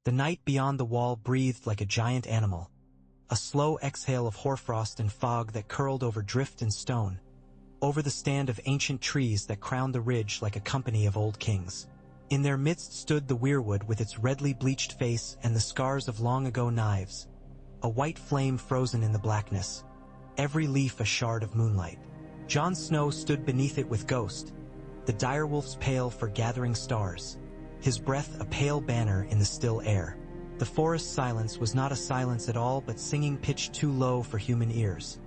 The night beyond the wall breathed like a giant animal, a slow exhale of hoarfrost and fog that curled over drift and stone, over the stand of ancient trees that crowned the ridge like a company of old kings. In their midst stood the weirwood with its redly bleached face and the scars of long-ago knives, a white flame frozen in the blackness, every leaf a shard of moonlight. Jon Snow stood beneath it with Ghost, the direwolf's pale for gathering stars, his breath a pale banner in the still air. The forest silence was not a silence at all, but singing pitched too low for human ears.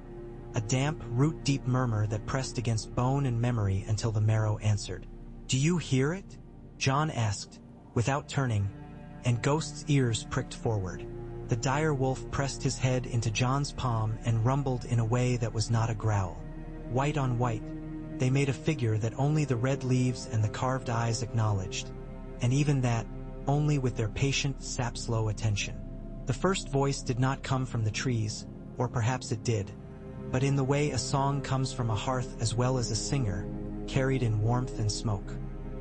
A damp, root-deep murmur that pressed against bone and memory until the marrow answered. "Do you hear it?" Jon asked, without turning, and Ghost's ears pricked forward. The dire wolf pressed his head into Jon's palm and rumbled in a way that was not a growl. White on white, they made a figure that only the red leaves and the carved eyes acknowledged, and even that, only with their patient, sap-slow attention. The first voice did not come from the trees, or perhaps it did, but in the way a song comes from a hearth as well as a singer, carried in warmth and smoke.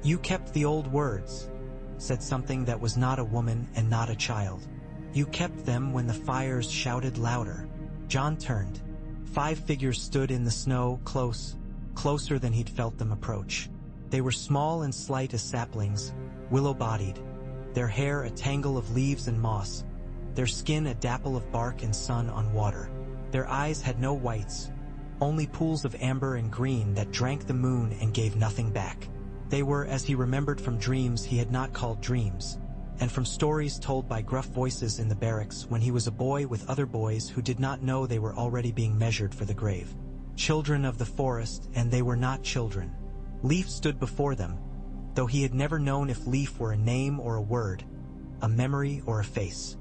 "You kept the old words," said something that was not a woman and not a child. "You kept them when the fires shouted louder." Jon turned. 5 figures stood in the snow, closer than he'd felt them approach. They were small and slight as saplings, willow-bodied, their hair a tangle of leaves and moss, their skin a dapple of bark and sun on water. Their eyes had no whites, only pools of amber and green that drank the moon and gave nothing back. They were, as he remembered from dreams he had not called dreams, and from stories told by gruff voices in the barracks when he was a boy with other boys who did not know they were already being measured for the grave. Children of the forest, and they were not children. Leaf stood before them, though he had never known if Leaf were a name or a word, a memory or a face.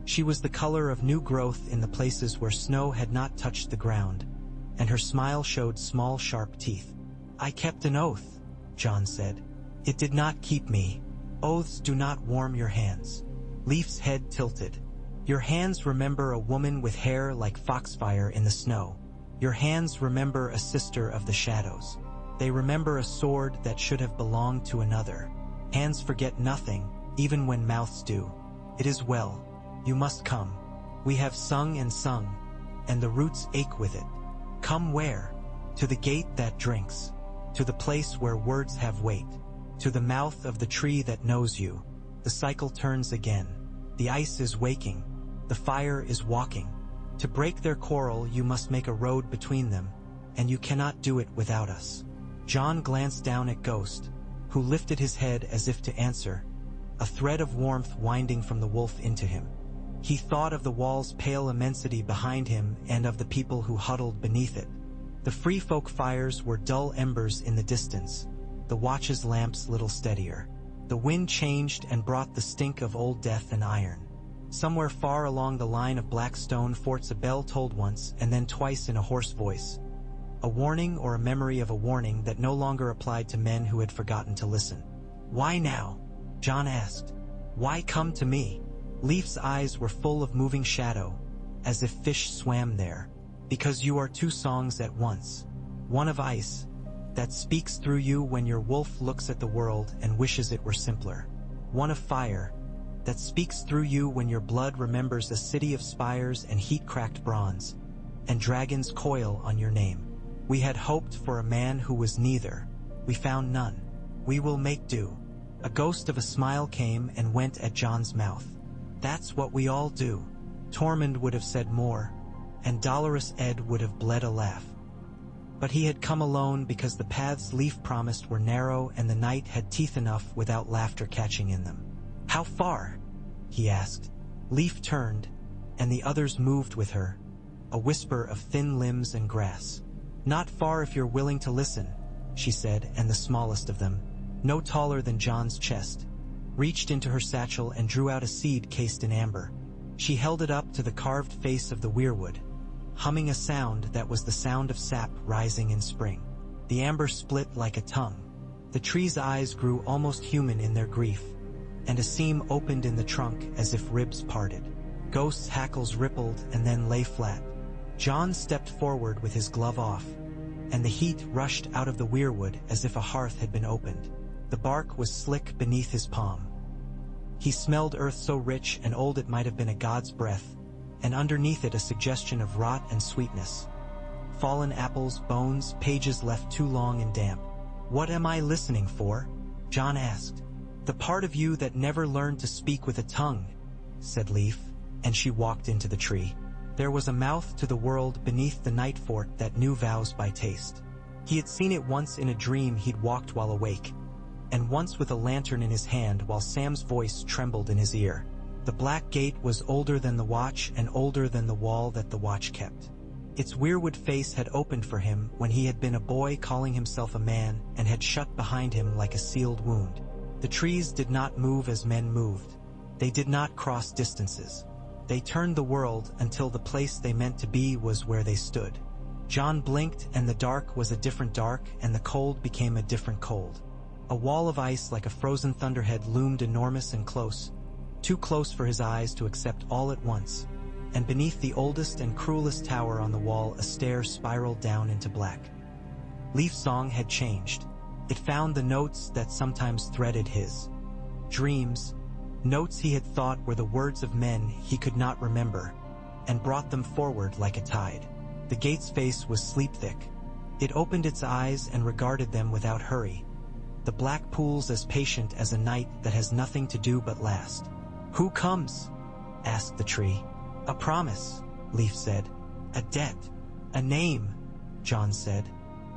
She was the color of new growth in the places where snow had not touched the ground, and her smile showed small sharp teeth. "I kept an oath," Jon said. "It did not keep me. Oaths do not warm your hands." Leaf's head tilted. "Your hands remember a woman with hair like foxfire in the snow. Your hands remember a sister of the shadows. They remember a sword that should have belonged to another. Hands forget nothing, even when mouths do. It is well. You must come. We have sung, and the roots ache with it. Come where? To the gate that drinks, to the place where words have weight, to the mouth of the tree that knows you." The cycle turns again. The ice is waking. The fire is walking. To break their quarrel, you must make a road between them, and you cannot do it without us. Jon glanced down at Ghost, who lifted his head as if to answer, a thread of warmth winding from the wolf into him. He thought of the wall's pale immensity behind him and of the people who huddled beneath it. The free folk fires were dull embers in the distance, the watch's lamps little steadier. The wind changed and brought the stink of old death and iron. Somewhere far along the line of black stone forts a bell tolled once and then twice in a hoarse voice. A warning or a memory of a warning that no longer applied to men who had forgotten to listen. "Why now?" Jon asked. "Why come to me?" Leaf's eyes were full of moving shadow, as if fish swam there. "Because you are 2 songs at once. One of ice, that speaks through you when your wolf looks at the world and wishes it were simpler. One of fire, that speaks through you when your blood remembers a city of spires and heat-cracked bronze, and dragons coil on your name. We had hoped for a man who was neither. We found none. We will make do." A ghost of a smile came and went at Jon's mouth. "That's what we all do." Tormund would have said more, and Dolorous Ed would have bled a laugh. But he had come alone because the paths Leaf promised were narrow and the night had teeth enough without laughter catching in them. "How far?" he asked. Leaf turned, and the others moved with her, a whisper of thin limbs and grass. "Not far if you're willing to listen," she said, and the smallest of them, no taller than Jon's chest, reached into her satchel and drew out a seed cased in amber. She held it up to the carved face of the weirwood, humming a sound that was the sound of sap rising in spring. The amber split like a tongue. The tree's eyes grew almost human in their grief, and a seam opened in the trunk as if ribs parted. Ghost's hackles rippled and then lay flat. Jon stepped forward with his glove off, and the heat rushed out of the weirwood as if a hearth had been opened. The bark was slick beneath his palm. He smelled earth so rich and old it might have been a god's breath, and underneath it a suggestion of rot and sweetness. Fallen apples, bones, pages left too long and damp. "What am I listening for?" John asked. "The part of you that never learned to speak with a tongue," said Leaf, and she walked into the tree. There was a mouth to the world beneath the night fort that knew vows by taste. He had seen it once in a dream he'd walked while awake, and once with a lantern in his hand while Sam's voice trembled in his ear. The black gate was older than the watch and older than the wall that the watch kept. Its weirwood face had opened for him when he had been a boy calling himself a man and had shut behind him like a sealed wound. The trees did not move as men moved. They did not cross distances. They turned the world until the place they meant to be was where they stood. John blinked and the dark was a different dark and the cold became a different cold. A wall of ice like a frozen thunderhead loomed enormous and close, too close for his eyes to accept all at once, and beneath the oldest and cruelest tower on the wall a stair spiraled down into black. Leaf's song had changed. It found the notes that sometimes threaded his dreams, notes he had thought were the words of men he could not remember, and brought them forward like a tide. The gate's face was sleep-thick. It opened its eyes and regarded them without hurry, the black pools as patient as a night that has nothing to do but last. "Who comes?" asked the tree. "A promise," Leaf said. "A debt. A name," John said,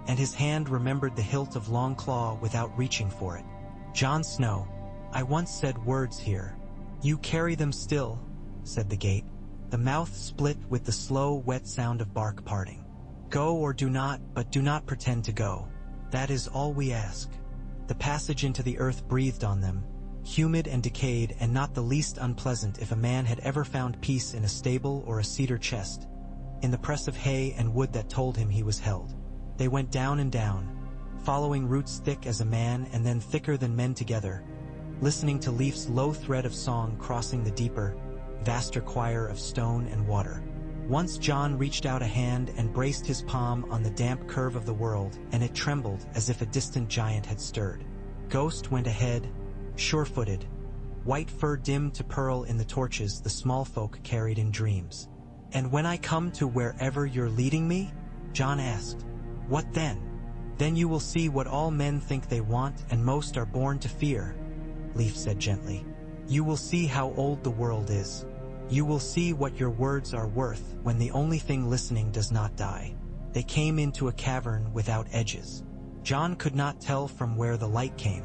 and his hand remembered the hilt of Longclaw without reaching for it. "John Snow, I once said words here. You carry them still," said the gate. The mouth split with the slow, wet sound of bark parting. "Go or do not, but do not pretend to go. That is all we ask." The passage into the earth breathed on them, humid and decayed and not the least unpleasant if a man had ever found peace in a stable or a cedar chest, in the press of hay and wood that told him he was held. They went down and down, following roots thick as a man and then thicker than men together, listening to Leaf's low thread of song crossing the deeper, vaster choir of stone and water. Once John reached out a hand and braced his palm on the damp curve of the world, and it trembled as if a distant giant had stirred. Ghost went ahead, sure-footed, white fur dimmed to pearl in the torches the small folk carried in dreams. "And when I come to wherever you're leading me?" John asked. "What then?" "Then you will see what all men think they want and most are born to fear," Leaf said gently. "You will see how old the world is. You will see what your words are worth when the only thing listening does not die." They came into a cavern without edges. John could not tell from where the light came.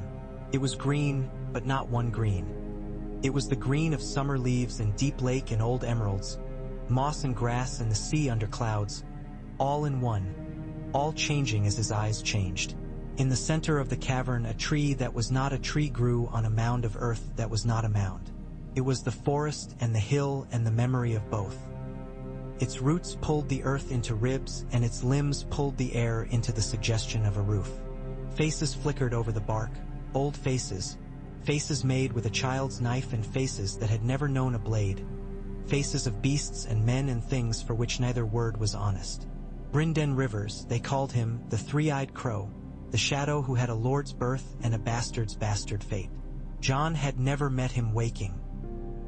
It was green, but not one green. It was the green of summer leaves and deep lake and old emeralds, moss and grass and the sea under clouds, all in one, all changing as his eyes changed. In the center of the cavern a tree that was not a tree grew on a mound of earth that was not a mound. It was the forest and the hill and the memory of both. Its roots pulled the earth into ribs and its limbs pulled the air into the suggestion of a roof. Faces flickered over the bark, old faces, faces made with a child's knife and faces that had never known a blade, faces of beasts and men and things for which neither word was honest. Brynden Rivers, they called him the three-eyed crow, the shadow who had a lord's birth and a bastard's bastard fate. John had never met him waking.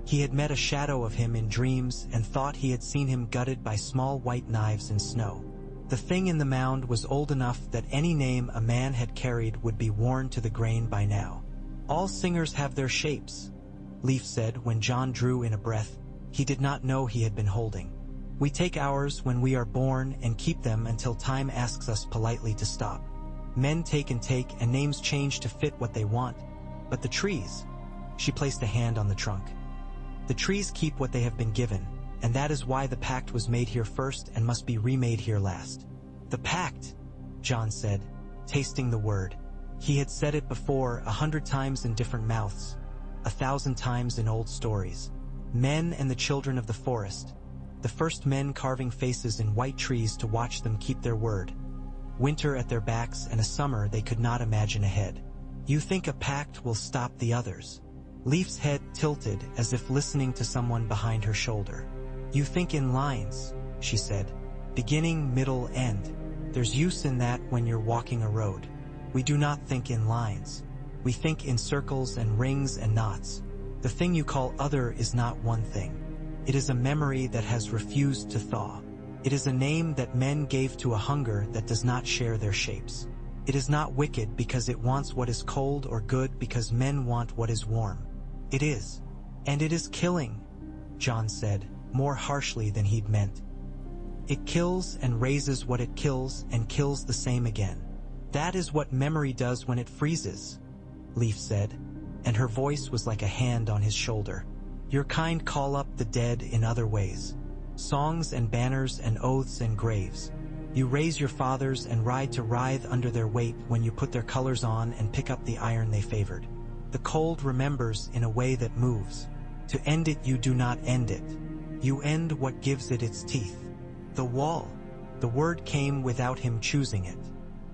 He had met a shadow of him in dreams and thought he had seen him gutted by small white knives in snow. The thing in the mound was old enough that any name a man had carried would be worn to the grain by now. "All singers have their shapes," Leaf said when John drew in a breath he did not know he had been holding. "We take ours when we are born and keep them until time asks us politely to stop. Men take and names change to fit what they want. But the trees," she placed a hand on the trunk, "the trees keep what they have been given, and that is why the pact was made here first and must be remade here last." "The pact," John said, tasting the word. He had said it before 100 times in different mouths, 1,000 times in old stories. Men and the children of the forest, the first men carving faces in white trees to watch them keep their word. Winter at their backs and a summer they could not imagine ahead. "You think a pact will stop the others?" Leaf's head tilted as if listening to someone behind her shoulder. "You think in lines," she said. "Beginning, middle, end. There's use in that when you're walking a road. We do not think in lines. We think in circles and rings and knots. The thing you call other is not one thing. It is a memory that has refused to thaw. It is a name that men gave to a hunger that does not share their shapes. It is not wicked because it wants what is cold, or good because men want what is warm. It is. And it is killing, John said, more harshly than he'd meant. It kills and raises what it kills and kills the same again. That is what memory does when it freezes, Leaf said, and her voice was like a hand on his shoulder. Your kind call up the dead in other ways. Songs and banners and oaths and graves. You raise your fathers and ride to writhe under their weight when you put their colors on and pick up the iron they favored. The cold remembers in a way that moves. To end it you do not end it. You end what gives it its teeth. The wall. The word came without him choosing it.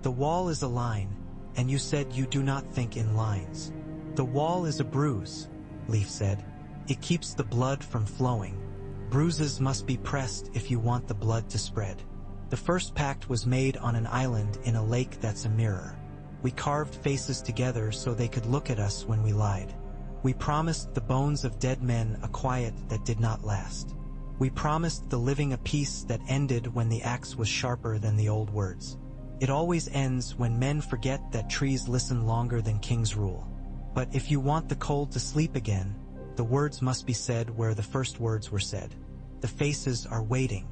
The wall is a line, and you said you do not think in lines. The wall is a bruise, Leaf said. It keeps the blood from flowing. Bruises must be pressed if you want the blood to spread. The first pact was made on an island in a lake that's a mirror. We carved faces together so they could look at us when we lied. We promised the bones of dead men a quiet that did not last. We promised the living a peace that ended when the axe was sharper than the old words. It always ends when men forget that trees listen longer than kings rule. But if you want the cold to sleep again, the words must be said where the first words were said. The faces are waiting.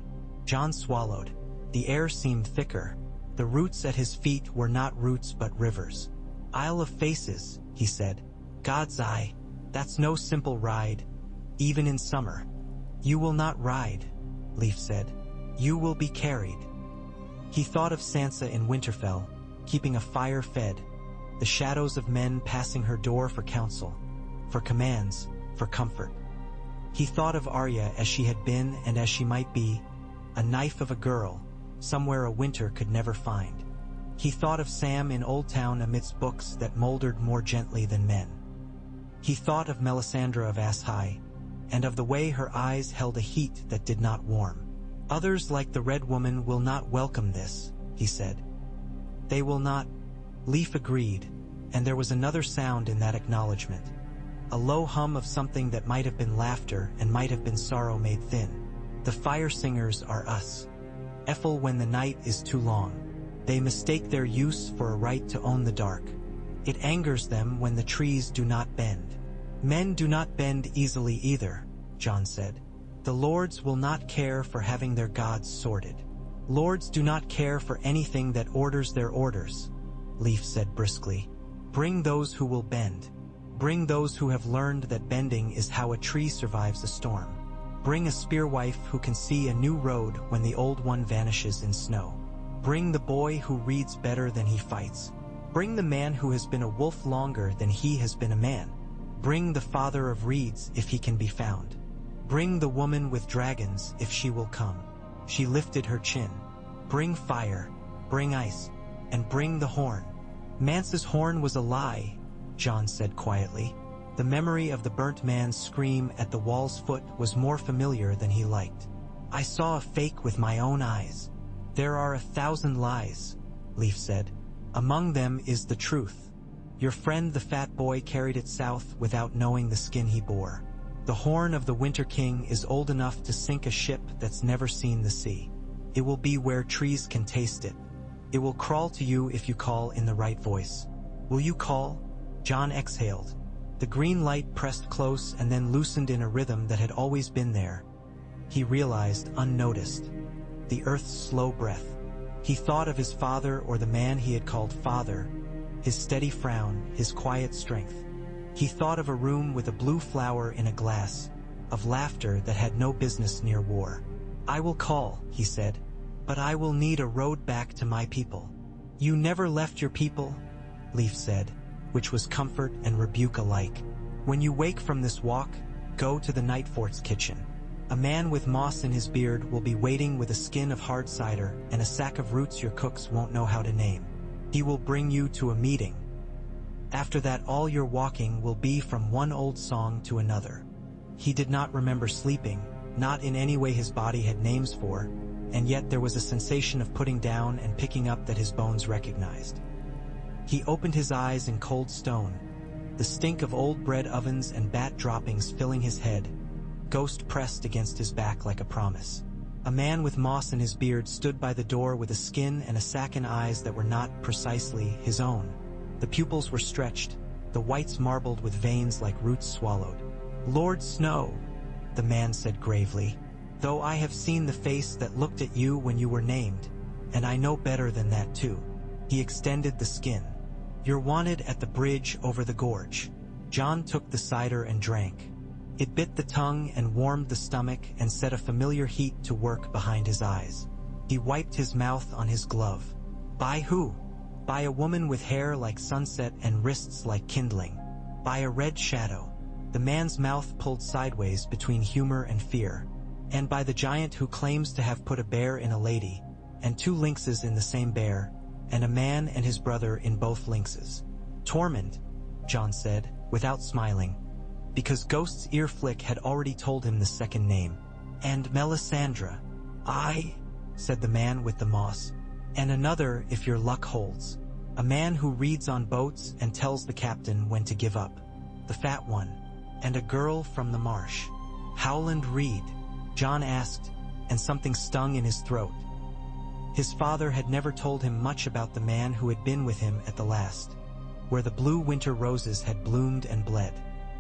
John swallowed. The air seemed thicker. The roots at his feet were not roots but rivers. Isle of Faces, he said. God's eye. That's no simple ride, even in summer. You will not ride, Leaf said. You will be carried. He thought of Sansa in Winterfell, keeping a fire fed, the shadows of men passing her door for counsel, for commands, for comfort. He thought of Arya as she had been and as she might be, a knife of a girl, somewhere a winter could never find. He thought of Sam in Old Town amidst books that moldered more gently than men. He thought of Melisandre of Ass High, and of the way her eyes held a heat that did not warm. Others like the Red Woman will not welcome this, he said. They will not. Leaf agreed, and there was another sound in that acknowledgement. A low hum of something that might have been laughter and might have been sorrow made thin. The fire singers are us. Ethel when the night is too long. They mistake their use for a right to own the dark. It angers them when the trees do not bend. Men do not bend easily either, John said. The lords will not care for having their gods sorted. Lords do not care for anything that orders their orders, Leaf said briskly. Bring those who will bend. Bring those who have learned that bending is how a tree survives a storm. Bring a spearwife who can see a new road when the old one vanishes in snow. Bring the boy who reads better than he fights. Bring the man who has been a wolf longer than he has been a man. Bring the father of reeds if he can be found. Bring the woman with dragons if she will come. She lifted her chin. Bring fire, bring ice, and bring the horn. Mance's horn was a lie, John said quietly. The memory of the burnt man's scream at the wall's foot was more familiar than he liked. I saw a fake with my own eyes. There are 1,000 lies, Leaf said. Among them is the truth. Your friend the fat boy carried it south without knowing the skin he bore. The horn of the Winter King is old enough to sink a ship that's never seen the sea. It will be where trees can taste it. It will crawl to you if you call in the right voice. Will you call? John exhaled. The green light pressed close and then loosened in a rhythm that had always been there. He realized, unnoticed, the earth's slow breath. He thought of his father or the man he had called father, his steady frown, his quiet strength. He thought of a room with a blue flower in a glass, of laughter that had no business near war. I will call, he said, but I will need a road back to my people. You never left your people, Leaf said, which was comfort and rebuke alike. When you wake from this walk, go to the Nightfort's kitchen. A man with moss in his beard will be waiting with a skin of hard cider and a sack of roots your cooks won't know how to name. He will bring you to a meeting. After that, all your walking will be from one old song to another. He did not remember sleeping, not in any way his body had names for, and yet there was a sensation of putting down and picking up that his bones recognized. He opened his eyes in cold stone. the stink of old bread ovens and bat droppings filling his head. Ghost pressed against his back like a promise. A man with moss in his beard stood by the door with a skin and a sack and eyes that were not precisely his own. The pupils were stretched, the whites marbled with veins like roots swallowed. "Lord Snow," the man said gravely, "though I have seen the face that looked at you when you were named, and I know better than that too." He extended the skin. "You're wanted at the bridge over the gorge." John took the cider and drank. It bit the tongue and warmed the stomach and set a familiar heat to work behind his eyes. He wiped his mouth on his glove. "By who?" "By a woman with hair like sunset and wrists like kindling. By a red shadow." The man's mouth pulled sideways between humor and fear. "And by the giant who claims to have put a bear in a lady, and 2 lynxes in the same bear, and a man and his brother in both lynxes." "Tormund," John said, without smiling, because Ghost's ear flick had already told him the second name. "And Melisandre." "Aye," said the man with the moss. "And another if your luck holds. A man who reads on boats and tells the captain when to give up. The fat one. And a girl from the marsh." "Howland Reed?" John asked, and something stung in his throat. His father had never told him much about the man who had been with him at the last, where the blue winter roses had bloomed and bled.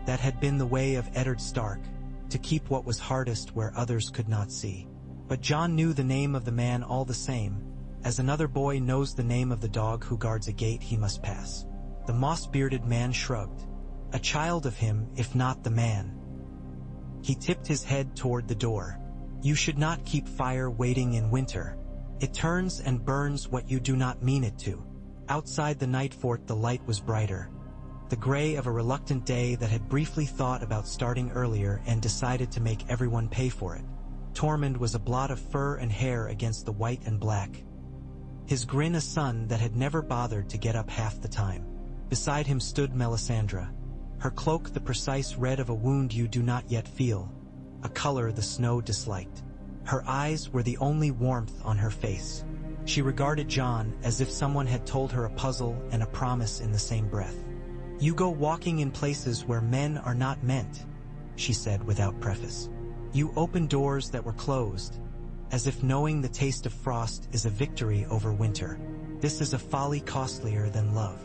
That had been the way of Eddard Stark, to keep what was hardest where others could not see. But John knew the name of the man all the same, as another boy knows the name of the dog who guards a gate he must pass. The moss-bearded man shrugged. A child of him, if not the man. He tipped his head toward the door. "You should not keep fire waiting in winter. It turns and burns what you do not mean it to." Outside the night fort the light was brighter. The gray of a reluctant day that had briefly thought about starting earlier and decided to make everyone pay for it. Tormund was a blot of fur and hair against the white and black. His grin a sun that had never bothered to get up half the time. Beside him stood Melisandre, her cloak the precise red of a wound you do not yet feel, a color the snow disliked. Her eyes were the only warmth on her face. She regarded John as if someone had told her a puzzle and a promise in the same breath. "You go walking in places where men are not meant," she said without preface. "You open doors that were closed, as if knowing the taste of frost is a victory over winter. This is a folly costlier than love."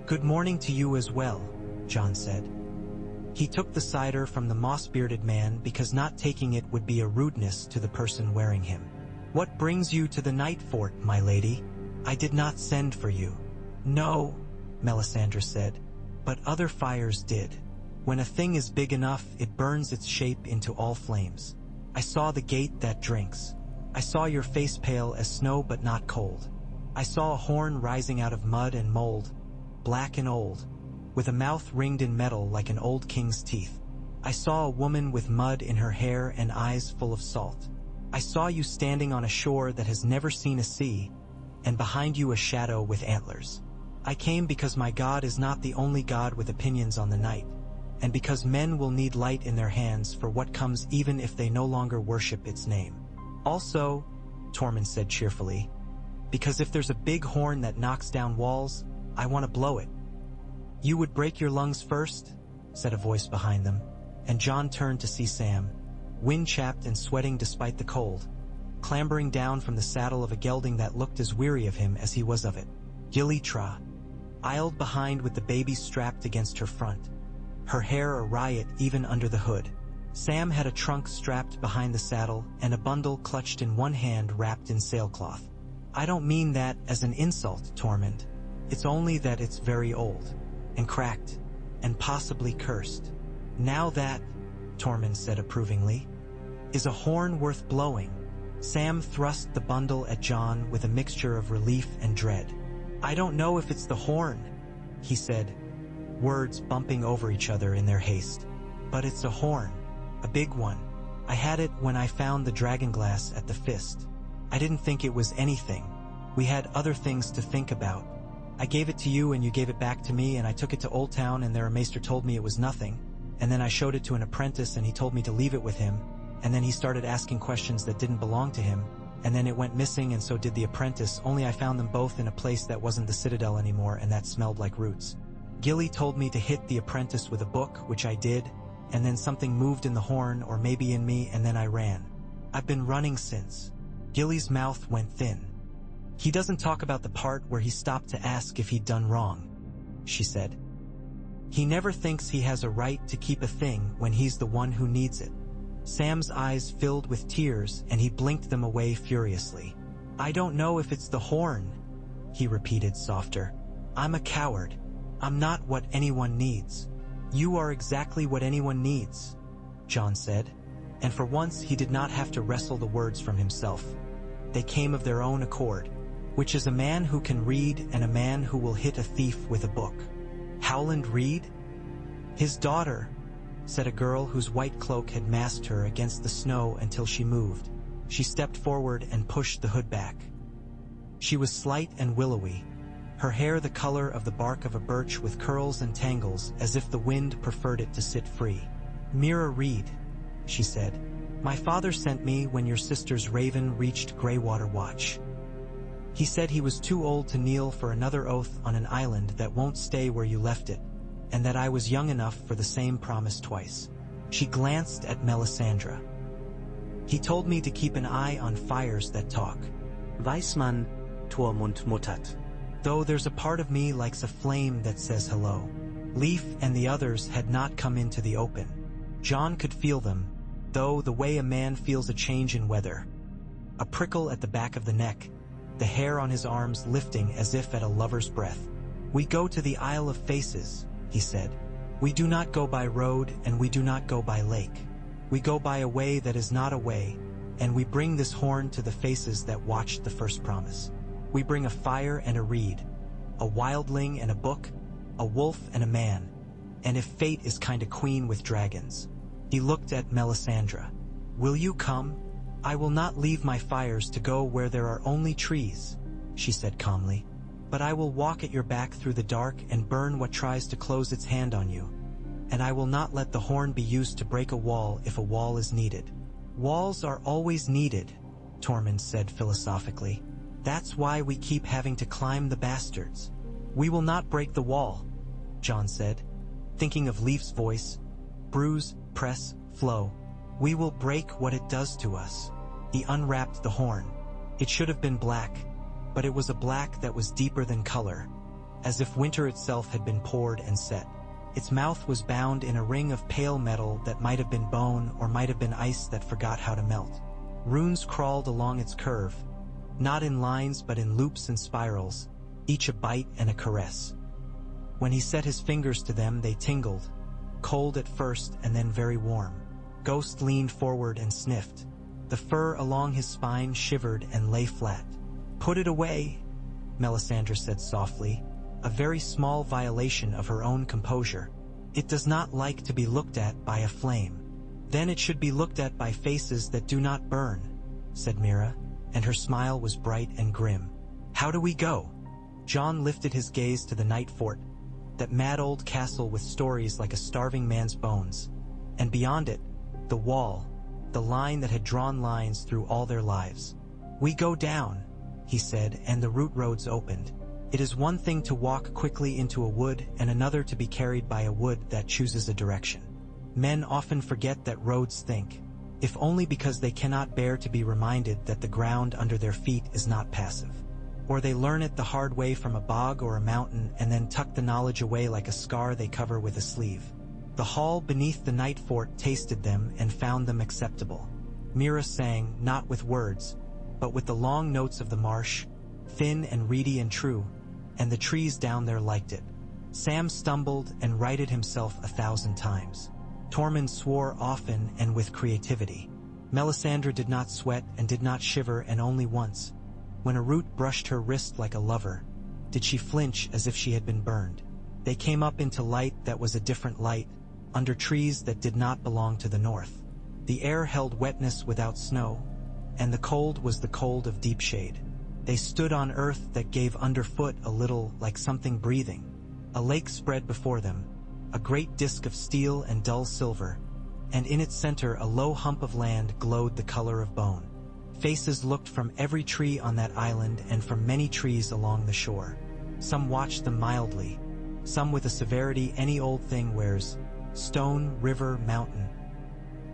"Good morning to you as well," John said. He took the cider from the moss-bearded man because not taking it would be a rudeness to the person wearing him. "What brings you to the night fort, my lady? I did not send for you." "No," Melisandre said, "but other fires did. When a thing is big enough, it burns its shape into all flames. I saw the gate that drinks. I saw your face pale as snow but not cold. I saw a horn rising out of mud and mold, black and old, with a mouth ringed in metal like an old king's teeth. I saw a woman with mud in her hair and eyes full of salt. I saw you standing on a shore that has never seen a sea, and behind you a shadow with antlers. I came because my God is not the only God with opinions on the night, and because men will need light in their hands for what comes even if they no longer worship its name. Also," Tormund said cheerfully, "because if there's a big horn that knocks down walls, I want to blow it." "You would break your lungs first?" said a voice behind them, and John turned to see Sam, wind-chapped and sweating despite the cold, clambering down from the saddle of a gelding that looked as weary of him as he was of it. Gillytra aisled behind with the baby strapped against her front, her hair a riot even under the hood. Sam had a trunk strapped behind the saddle and a bundle clutched in one hand wrapped in sailcloth. "I don't mean that as an insult, Tormund. It's only that it's very old, and cracked, and possibly cursed. Now that," Tormund said approvingly, "is a horn worth blowing." Sam thrust the bundle at John with a mixture of relief and dread. "I don't know if it's the horn," he said, words bumping over each other in their haste. "But it's a horn. A big one. I had it when I found the dragon glass at the Fist. I didn't think it was anything. We had other things to think about. I gave it to you and you gave it back to me, and I took it to Old Town and their maester told me it was nothing. And then I showed it to an apprentice and he told me to leave it with him. And then he started asking questions that didn't belong to him. And then it went missing and so did the apprentice, only I found them both in a place that wasn't the Citadel anymore and that smelled like roots. Gilly told me to hit the apprentice with a book, which I did, and then something moved in the horn or maybe in me, and then I ran. I've been running since. Gilly's mouth went thin. He doesn't talk about the part where he stopped to ask if he'd done wrong, she said. He never thinks he has a right to keep a thing when he's the one who needs it. Sam's eyes filled with tears and he blinked them away furiously. I don't know if it's the horn, he repeated softer. I'm a coward. I'm not what anyone needs. You are exactly what anyone needs, John said, and for once he did not have to wrestle the words from himself. They came of their own accord, which is a man who can read and a man who will hit a thief with a book. Howland Reed? His daughter, said a girl whose white cloak had masked her against the snow until she moved. She stepped forward and pushed the hood back. She was slight and willowy, her hair the color of the bark of a birch with curls and tangles as if the wind preferred it to sit free. Mira Reed, she said. My father sent me when your sister's raven reached Greywater Watch. He said he was too old to kneel for another oath on an island that won't stay where you left it, and that I was young enough for the same promise twice. She glanced at Melisandre. He told me to keep an eye on fires that talk. Weiß man, Tormund muttert. Though there's a part of me likes a flame that says hello. Leif and the others had not come into the open. John could feel them, though the way a man feels a change in weather. A prickle at the back of the neck, the hair on his arms lifting as if at a lover's breath. We go to the Isle of Faces, he said. We do not go by road and we do not go by lake. We go by a way that is not a way, and we bring this horn to the faces that watched the first promise. We bring a fire and a reed, a wildling and a book, a wolf and a man, and if fate is kinda queen with dragons. He looked at Melisandre. Will you come? I will not leave my fires to go where there are only trees, she said calmly. But I will walk at your back through the dark and burn what tries to close its hand on you. And I will not let the horn be used to break a wall if a wall is needed. Walls are always needed, Tormund said philosophically. That's why we keep having to climb the bastards. We will not break the wall, John said, thinking of Leif's voice. Bruise, press, flow. We will break what it does to us. He unwrapped the horn. It should have been black, but it was a black that was deeper than color, as if winter itself had been poured and set. Its mouth was bound in a ring of pale metal that might have been bone or might have been ice that forgot how to melt. Runes crawled along its curve, not in lines but in loops and spirals, each a bite and a caress. When he set his fingers to them, they tingled, cold at first and then very warm. Ghost leaned forward and sniffed. The fur along his spine shivered and lay flat. Put it away, Melisandre said softly, a very small violation of her own composure. It does not like to be looked at by a flame. Then it should be looked at by faces that do not burn, said Mira, and her smile was bright and grim. How do we go? John lifted his gaze to the night fort, that mad old castle with stories like a starving man's bones. And beyond it, the wall, the line that had drawn lines through all their lives. We go down, he said, and the route roads opened. It is one thing to walk quickly into a wood and another to be carried by a wood that chooses a direction. Men often forget that roads think, if only because they cannot bear to be reminded that the ground under their feet is not passive. Or they learn it the hard way from a bog or a mountain and then tuck the knowledge away like a scar they cover with a sleeve. The hall beneath the night fort tasted them and found them acceptable. Mira sang, not with words, but with the long notes of the marsh, thin and reedy and true, and the trees down there liked it. Sam stumbled and righted himself 1,000 times. Tormund swore often and with creativity. Melisandre did not sweat and did not shiver, and only once, when a root brushed her wrist like a lover, did she flinch as if she had been burned. They came up into light that was a different light, under trees that did not belong to the north. The air held wetness without snow, and the cold was the cold of deep shade. They stood on earth that gave underfoot a little like something breathing. A lake spread before them, a great disk of steel and dull silver, and in its center a low hump of land glowed the color of bone. Faces looked from every tree on that island and from many trees along the shore. Some watched them mildly, some with a severity any old thing wears, stone, river, mountain.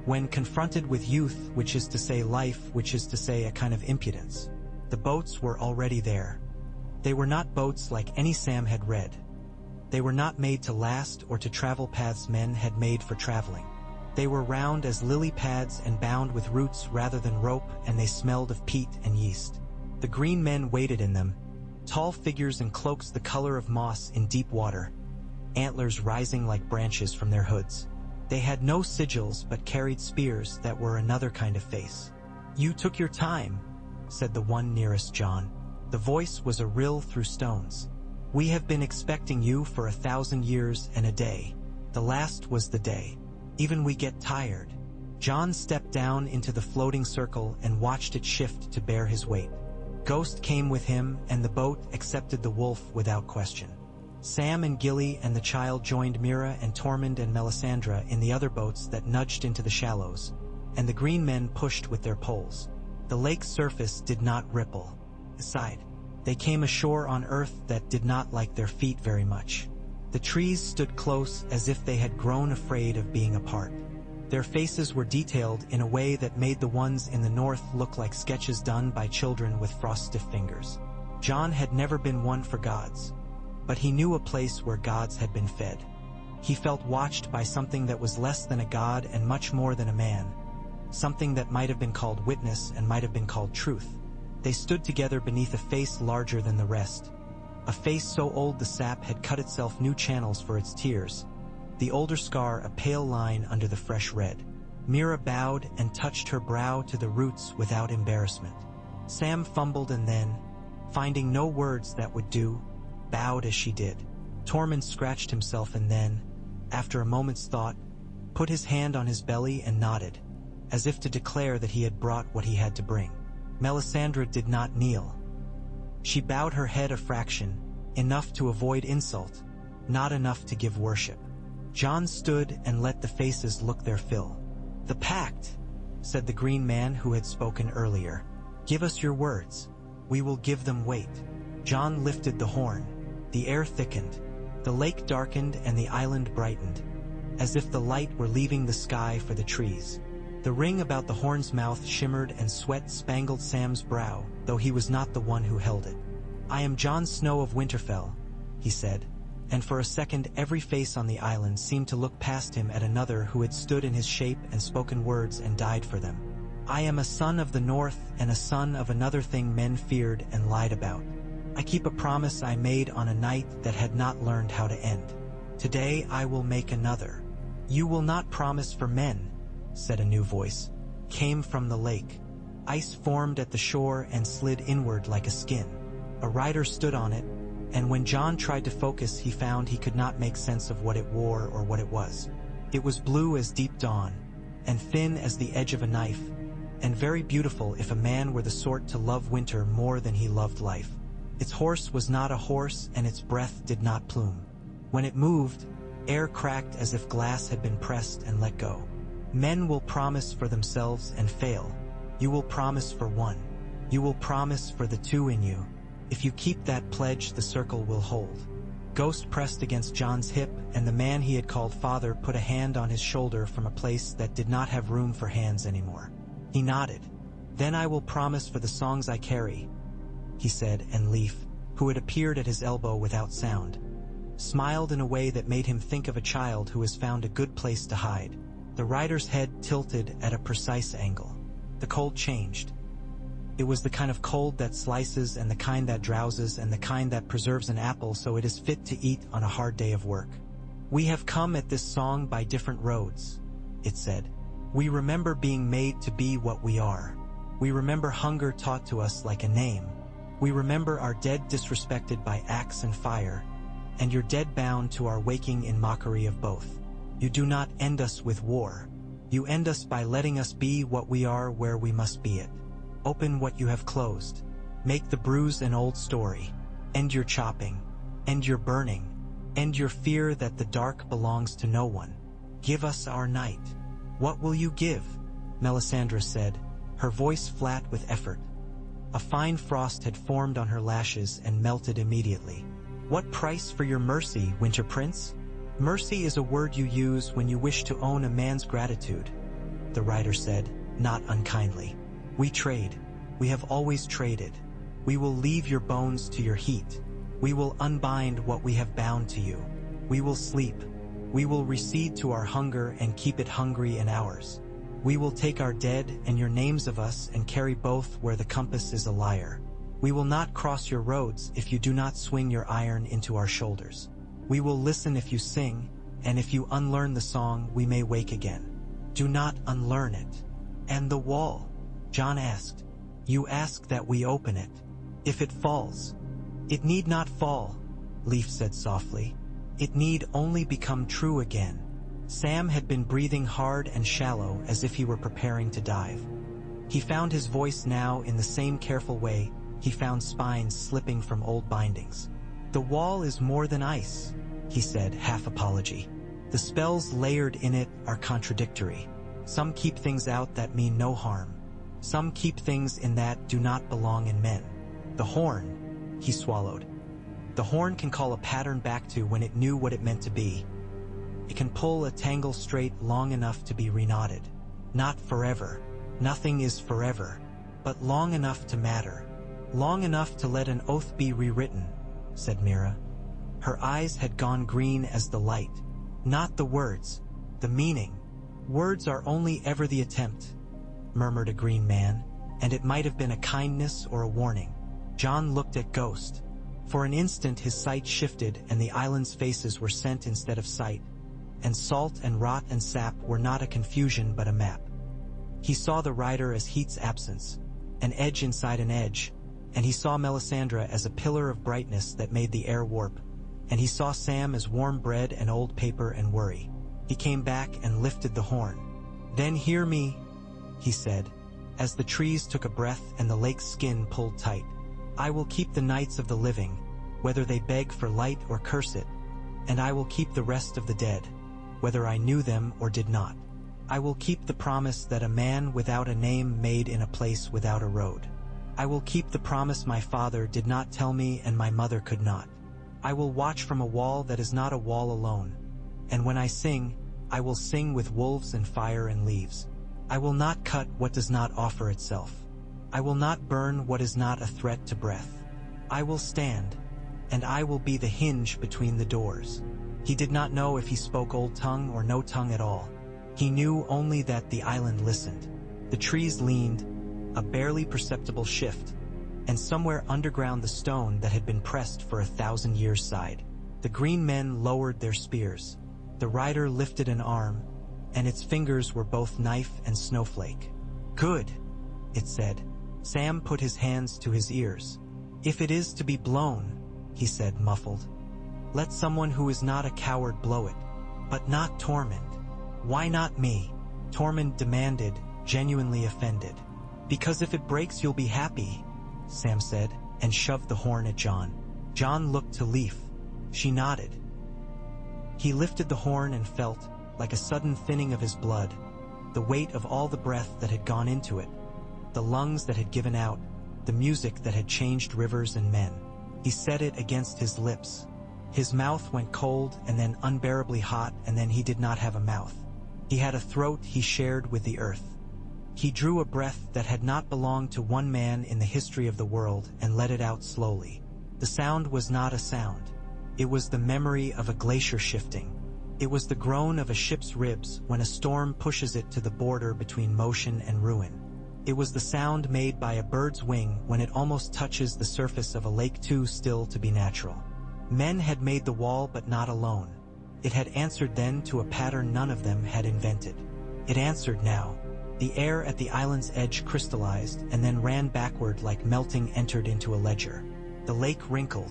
When confronted with youth, which is to say life, which is to say a kind of impudence, the boats were already there. They were not boats like any Sam had read. They were not made to last or to travel paths men had made for traveling. They were round as lily pads and bound with roots rather than rope, and they smelled of peat and yeast. The green men waded in them, tall figures in cloaks the color of moss in deep water, antlers rising like branches from their hoods. They had no sigils but carried spears that were another kind of face. "You took your time," said the one nearest John. The voice was a rill through stones. "We have been expecting you for 1,000 years and a day. The last was the day. Even we get tired." John stepped down into the floating circle and watched it shift to bear his weight. Ghost came with him, and the boat accepted the wolf without question. Sam and Gilly and the child joined Mira and Tormund and Melisandre in the other boats that nudged into the shallows, and the green men pushed with their poles. The lake's surface did not ripple. Aside, they came ashore on earth that did not like their feet very much. The trees stood close as if they had grown afraid of being apart. Their faces were detailed in a way that made the ones in the north look like sketches done by children with frost-stiff fingers. John had never been one for gods, but he knew a place where gods had been fed. He felt watched by something that was less than a god and much more than a man, something that might have been called witness and might have been called truth. They stood together beneath a face larger than the rest, a face so old the sap had cut itself new channels for its tears, the older scar a pale line under the fresh red. Mira bowed and touched her brow to the roots without embarrassment. Sam fumbled and then, finding no words that would do, bowed as she did. Tormund scratched himself and then, after a moment's thought, put his hand on his belly and nodded, as if to declare that he had brought what he had to bring. Melisandre did not kneel. She bowed her head a fraction, enough to avoid insult, not enough to give worship. John stood and let the faces look their fill. "The pact," said the green man who had spoken earlier. "Give us your words. We will give them weight." John lifted the horn. The air thickened. The lake darkened and the island brightened, as if the light were leaving the sky for the trees. The ring about the horn's mouth shimmered and sweat spangled Sam's brow, though he was not the one who held it. "I am Jon Snow of Winterfell," he said, and for a second every face on the island seemed to look past him at another who had stood in his shape and spoken words and died for them. "I am a son of the north and a son of another thing men feared and lied about. I keep a promise I made on a night that had not learned how to end. Today I will make another." "You will not promise for men," said a new voice, came from the lake. Ice formed at the shore and slid inward like a skin. A rider stood on it, and when John tried to focus he found he could not make sense of what it wore or what it was. It was blue as deep dawn, and thin as the edge of a knife, and very beautiful if a man were the sort to love winter more than he loved life. Its horse was not a horse and its breath did not plume. When it moved, air cracked as if glass had been pressed and let go. "Men will promise for themselves and fail. You will promise for one. You will promise for the two in you. If you keep that pledge, the circle will hold." Ghost pressed against John's hip, and the man he had called father put a hand on his shoulder from a place that did not have room for hands anymore. He nodded. "Then I will promise for the songs I carry," he said, and Leif, who had appeared at his elbow without sound, smiled in a way that made him think of a child who has found a good place to hide. The rider's head tilted at a precise angle. The cold changed. It was the kind of cold that slices and the kind that drowses and the kind that preserves an apple so it is fit to eat on a hard day of work. "We have come at this song by different roads," it said. "We remember being made to be what we are. We remember hunger taught to us like a name. We remember our dead disrespected by axe and fire, and your dead bound to our waking in mockery of both. You do not end us with war. You end us by letting us be what we are where we must be it. Open what you have closed. Make the bruise an old story. End your chopping. End your burning. End your fear that the dark belongs to no one. Give us our night." "What will you give?" Melisandre said, her voice flat with effort. A fine frost had formed on her lashes and melted immediately. What price for your mercy, Winter Prince? Mercy is a word you use when you wish to own a man's gratitude, the rider said, not unkindly. We trade. We have always traded. We will leave your bones to your heat. We will unbind what we have bound to you. We will sleep. We will recede to our hunger and keep it hungry and ours. We will take our dead and your names of us and carry both where the compass is a liar. We will not cross your roads if you do not swing your iron into our shoulders. We will listen if you sing, and if you unlearn the song, we may wake again. Do not unlearn it. And the wall? John asked. You ask that we open it. If it falls. It need not fall, Leif said softly. It need only become true again. Sam had been breathing hard and shallow as if he were preparing to dive. He found his voice now in the same careful way he found spines slipping from old bindings. The wall is more than ice, he said, half apology. The spells layered in it are contradictory. Some keep things out that mean no harm. Some keep things in that do not belong in men. The horn, he swallowed. The horn can call a pattern back to when it knew what it meant to be. It can pull a tangle straight long enough to be reknotted. Not forever. Nothing is forever. But long enough to matter. Long enough to let an oath be rewritten, said Mira. Her eyes had gone green as the light. Not the words, the meaning. Words are only ever the attempt, murmured a green man, and it might have been a kindness or a warning. John looked at Ghost. For an instant his sight shifted and the island's faces were scent instead of sight, and salt and rot and sap were not a confusion but a map. He saw the rider as heat's absence, an edge inside an edge, and he saw Melisandre as a pillar of brightness that made the air warp, and he saw Sam as warm bread and old paper and worry. He came back and lifted the horn. Then hear me, he said, as the trees took a breath and the lake's skin pulled tight. I will keep the nights of the living, whether they beg for light or curse it, and I will keep the rest of the dead, whether I knew them or did not. I will keep the promise that a man without a name made in a place without a road. I will keep the promise my father did not tell me and my mother could not. I will watch from a wall that is not a wall alone, and when I sing, I will sing with wolves and fire and leaves. I will not cut what does not offer itself. I will not burn what is not a threat to breath. I will stand, and I will be the hinge between the doors. He did not know if he spoke old tongue or no tongue at all. He knew only that the island listened. The trees leaned, a barely perceptible shift, and somewhere underground the stone that had been pressed for 1,000 years sighed. The green men lowered their spears. The rider lifted an arm, and its fingers were both knife and snowflake. Good, it said. Sam put his hands to his ears. If it is to be blown, he said, muffled, let someone who is not a coward blow it, but not Tormund. Why not me? Tormund demanded, genuinely offended. Because if it breaks you'll be happy, Sam said, and shoved the horn at John. John looked to Leif. She nodded. He lifted the horn and felt, like a sudden thinning of his blood, the weight of all the breath that had gone into it, the lungs that had given out, the music that had changed rivers and men. He set it against his lips. His mouth went cold and then unbearably hot, and then he did not have a mouth. He had a throat he shared with the earth. He drew a breath that had not belonged to one man in the history of the world and let it out slowly. The sound was not a sound. It was the memory of a glacier shifting. It was the groan of a ship's ribs when a storm pushes it to the border between motion and ruin. It was the sound made by a bird's wing when it almost touches the surface of a lake too still to be natural. Men had made the wall but not alone. It had answered then to a pattern none of them had invented. It answered now. The air at the island's edge crystallized and then ran backward like melting entered into a ledger. The lake wrinkled.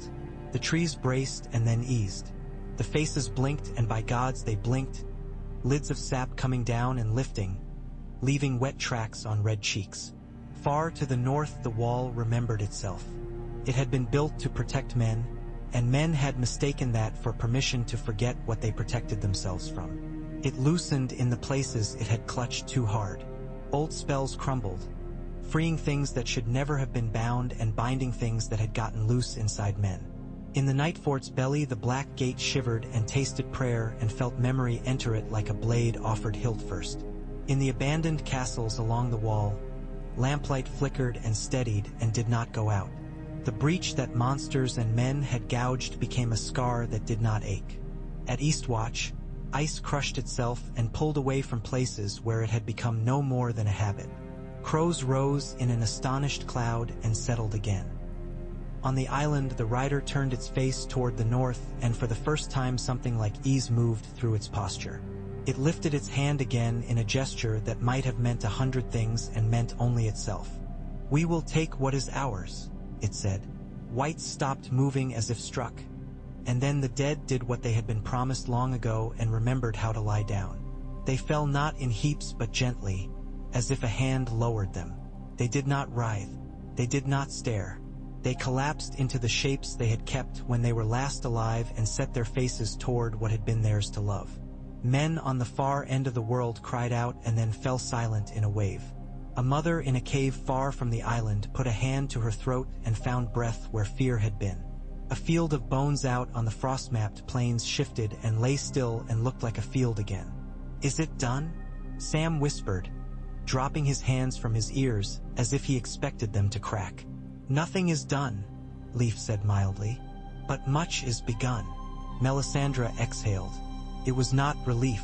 The trees braced and then eased. The faces blinked, and by gods they blinked, lids of sap coming down and lifting, leaving wet tracks on red cheeks. Far to the north the wall remembered itself. It had been built to protect men, and men had mistaken that for permission to forget what they protected themselves from. It loosened in the places it had clutched too hard. Old spells crumbled, freeing things that should never have been bound and binding things that had gotten loose inside men. In the night fort's belly the black gate shivered and tasted prayer and felt memory enter it like a blade offered hilt first. In the abandoned castles along the wall, lamplight flickered and steadied and did not go out. The breach that monsters and men had gouged became a scar that did not ache. At Eastwatch, ice crushed itself and pulled away from places where it had become no more than a habit. Crows rose in an astonished cloud and settled again. On the island, the rider turned its face toward the north, and for the first time something like ease moved through its posture. It lifted its hand again in a gesture that might have meant 100 things and meant only itself. "We will take what is ours," it said. Whites stopped moving as if struck. And then the dead did what they had been promised long ago and remembered how to lie down. They fell not in heaps but gently, as if a hand lowered them. They did not writhe. They did not stare. They collapsed into the shapes they had kept when they were last alive and set their faces toward what had been theirs to love. Men on the far end of the world cried out and then fell silent in a wave. A mother in a cave far from the island put a hand to her throat and found breath where fear had been. A field of bones out on the frost-mapped plains shifted and lay still and looked like a field again. "Is it done?" Sam whispered, dropping his hands from his ears as if he expected them to crack. "Nothing is done," Leif said mildly, "but much is begun." Melisandre exhaled. It was not relief.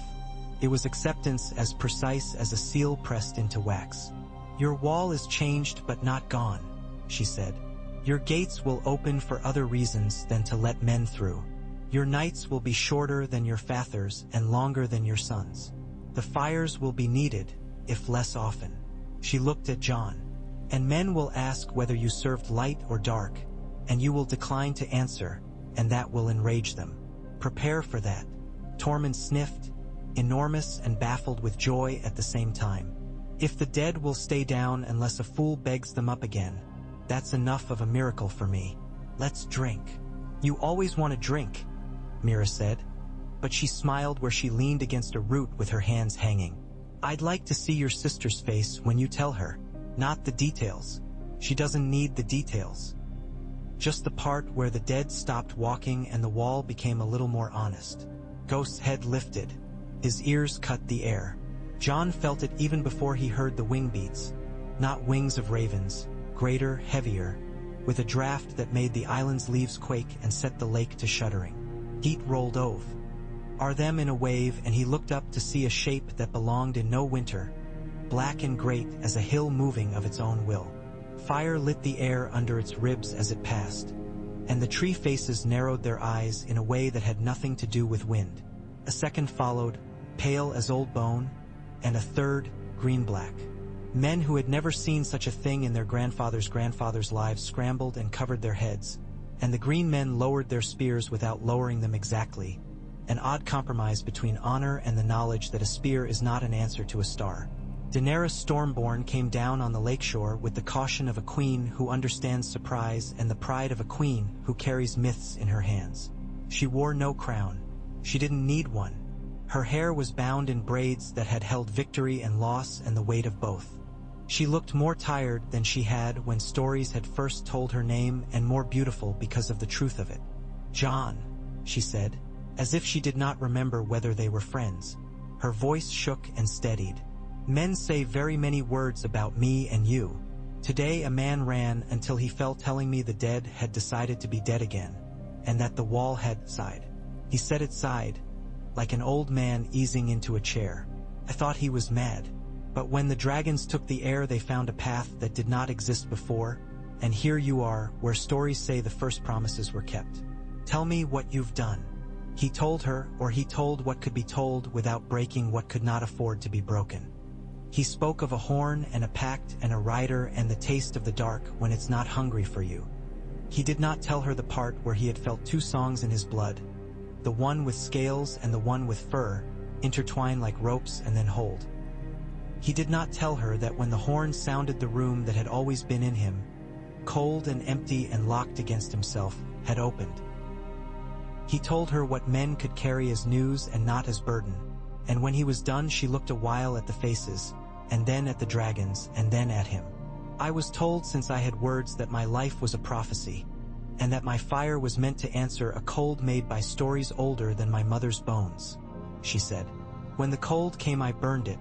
It was acceptance as precise as a seal pressed into wax. "Your wall is changed but not gone," she said. "Your gates will open for other reasons than to let men through. Your nights will be shorter than your fathers and longer than your sons. The fires will be needed, if less often." She looked at Jon. "And men will ask whether you served light or dark, and you will decline to answer, and that will enrage them. Prepare for that." Tormund sniffed, enormous and baffled with joy at the same time. "If the dead will stay down unless a fool begs them up again, that's enough of a miracle for me. Let's drink." "You always want to drink," Mira said, but she smiled where she leaned against a root with her hands hanging. "I'd like to see your sister's face when you tell her. Not the details. She doesn't need the details. Just the part where the dead stopped walking and the wall became a little more honest." Ghost's head lifted. His ears cut the air. Jon felt it even before he heard the wing beats. Not wings of ravens, greater, heavier, with a draft that made the island's leaves quake and set the lake to shuddering. Heat rolled over them in a wave, and he looked up to see a shape that belonged in no winter, black and great as a hill moving of its own will. Fire lit the air under its ribs as it passed, and the tree faces narrowed their eyes in a way that had nothing to do with wind. A second followed, pale as old bone, and a third, green-black. Men who had never seen such a thing in their grandfathers' lives scrambled and covered their heads, and the green men lowered their spears without lowering them exactly, an odd compromise between honor and the knowledge that a spear is not an answer to a star. Daenerys Stormborn came down on the lakeshore with the caution of a queen who understands surprise and the pride of a queen who carries myths in her hands. She wore no crown. She didn't need one. Her hair was bound in braids that had held victory and loss and the weight of both. She looked more tired than she had when stories had first told her name, and more beautiful because of the truth of it. "Jon," she said, as if she did not remember whether they were friends. Her voice shook and steadied. "Men say very many words about me and you. Today a man ran until he fell telling me the dead had decided to be dead again, and that the wall had sighed. He said it sighed, like an old man easing into a chair. I thought he was mad. But when the dragons took the air, they found a path that did not exist before, and here you are, where stories say the first promises were kept. Tell me what you've done." He told her, or he told what could be told without breaking what could not afford to be broken. He spoke of a horn and a pact and a rider and the taste of the dark when it's not hungry for you. He did not tell her the part where he had felt two songs in his blood, the one with scales and the one with fur, intertwine like ropes and then hold. He did not tell her that when the horn sounded, the room that had always been in him, cold and empty and locked against himself, had opened. He told her what men could carry as news and not as burden, and when he was done she looked a while at the faces, and then at the dragons, and then at him. "I was told since I had words that my life was a prophecy, and that my fire was meant to answer a cold made by stories older than my mother's bones, she said. When the cold came I burned it,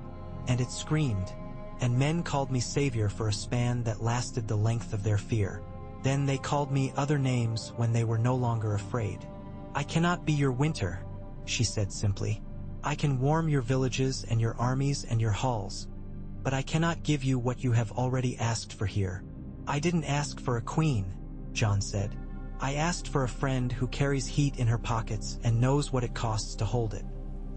and it screamed, and men called me savior for a span that lasted the length of their fear. Then they called me other names when they were no longer afraid. I cannot be your winter, she said simply. I can warm your villages and your armies and your halls, but I cannot give you what you have already asked for here. I didn't ask for a queen, John said. I asked for a friend who carries heat in her pockets and knows what it costs to hold it.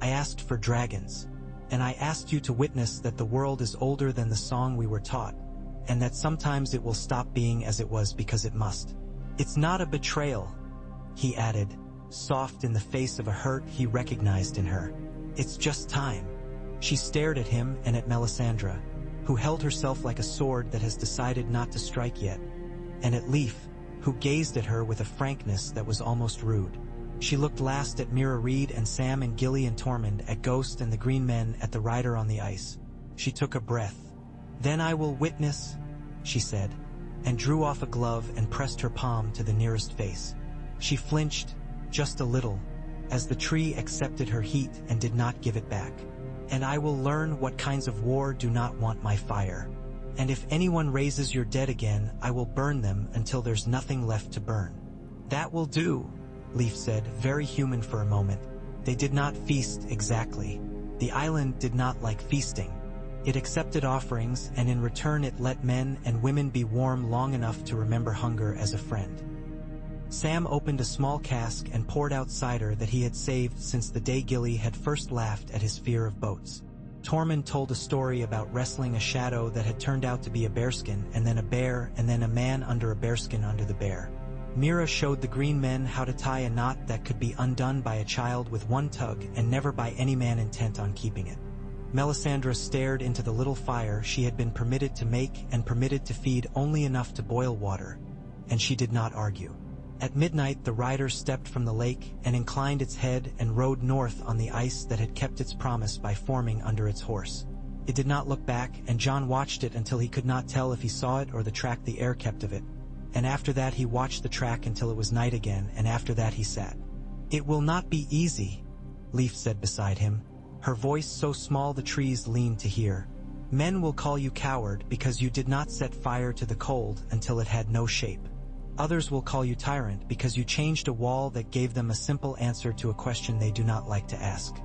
I asked for dragons, and I asked you to witness that the world is older than the song we were taught, and that sometimes it will stop being as it was because it must. It's not a betrayal, he added, soft in the face of a hurt he recognized in her. It's just time. She stared at him and at Melisandre, who held herself like a sword that has decided not to strike yet, and at Leif, who gazed at her with a frankness that was almost rude. She looked last at Mira Reed and Sam and Gilly and Tormund, at Ghost and the Green Men, at the rider on the ice. She took a breath. Then I will witness, she said, and drew off a glove and pressed her palm to the nearest face. She flinched, just a little, as the tree accepted her heat and did not give it back. And I will learn what kinds of war do not want my fire. And if anyone raises your dead again, I will burn them until there's nothing left to burn. That will do, Leif said, very human for a moment. They did not feast exactly. The island did not like feasting. It accepted offerings, and in return it let men and women be warm long enough to remember hunger as a friend. Sam opened a small cask and poured out cider that he had saved since the day Gilly had first laughed at his fear of boats. Tormund told a story about wrestling a shadow that had turned out to be a bearskin, and then a bear, and then a man under a bearskin under the bear. Mira showed the Green Men how to tie a knot that could be undone by a child with one tug and never by any man intent on keeping it. Melisandre stared into the little fire she had been permitted to make and permitted to feed only enough to boil water, and she did not argue. At midnight the rider stepped from the lake and inclined its head and rode north on the ice that had kept its promise by forming under its horse. It did not look back, and John watched it until he could not tell if he saw it or the track the air kept of it. And after that he watched the track until it was night again, and after that he sat. It will not be easy, Leif said beside him, her voice so small the trees leaned to hear. Men will call you coward because you did not set fire to the cold until it had no shape. Others will call you tyrant because you changed a wall that gave them a simple answer to a question they do not like to ask.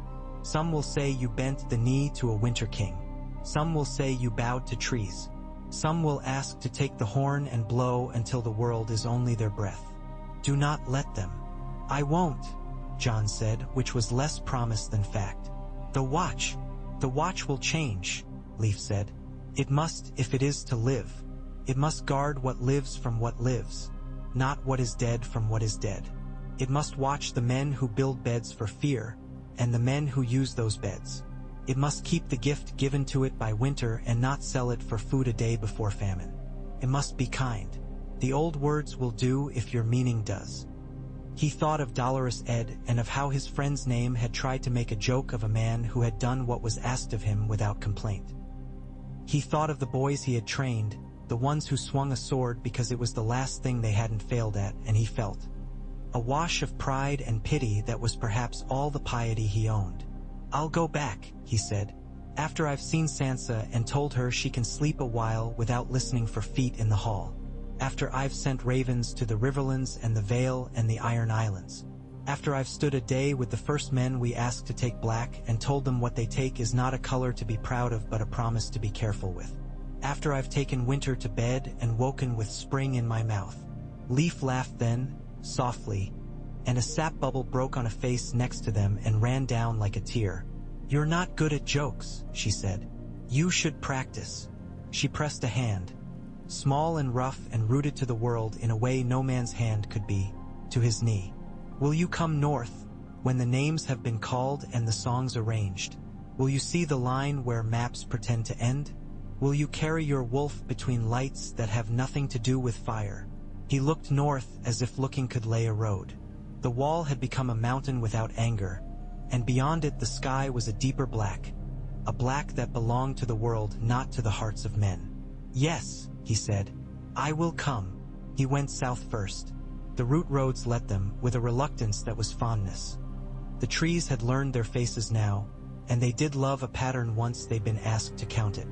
Some will say you bent the knee to a winter king. Some will say you bowed to trees. Some will ask to take the horn and blow until the world is only their breath. Do not let them. I won't, John said, which was less promise than fact. The watch will change, Leif said. It must, if it is to live. It must guard what lives from what lives, not what is dead from what is dead. It must watch the men who build beds for fear, and the men who use those beds. It must keep the gift given to it by winter and not sell it for food a day before famine. It must be kind. The old words will do if your meaning does. He thought of Dolorous Ed and of how his friend's name had tried to make a joke of a man who had done what was asked of him without complaint. He thought of the boys he had trained, the ones who swung a sword because it was the last thing they hadn't failed at, and he felt a wash of pride and pity that was perhaps all the piety he owned. I'll go back, he said, after I've seen Sansa and told her she can sleep a while without listening for feet in the hall. After I've sent ravens to the Riverlands and the Vale and the Iron Islands. After I've stood a day with the first men we ask to take black and told them what they take is not a color to be proud of but a promise to be careful with. After I've taken winter to bed and woken with spring in my mouth. Leif laughed then, softly, and a sap bubble broke on a face next to them and ran down like a tear. You're not good at jokes, she said. You should practice. She pressed a hand, small and rough and rooted to the world in a way no man's hand could be, to his knee. Will you come north, when the names have been called and the songs arranged? Will you see the line where maps pretend to end? Will you carry your wolf between lights that have nothing to do with fire? He looked north as if looking could lay a road. The wall had become a mountain without anger, and beyond it the sky was a deeper black, a black that belonged to the world, not to the hearts of men. Yes, he said, I will come. He went south first. The root roads let them, with a reluctance that was fondness. The trees had learned their faces now, and they did love a pattern once they'd been asked to count it.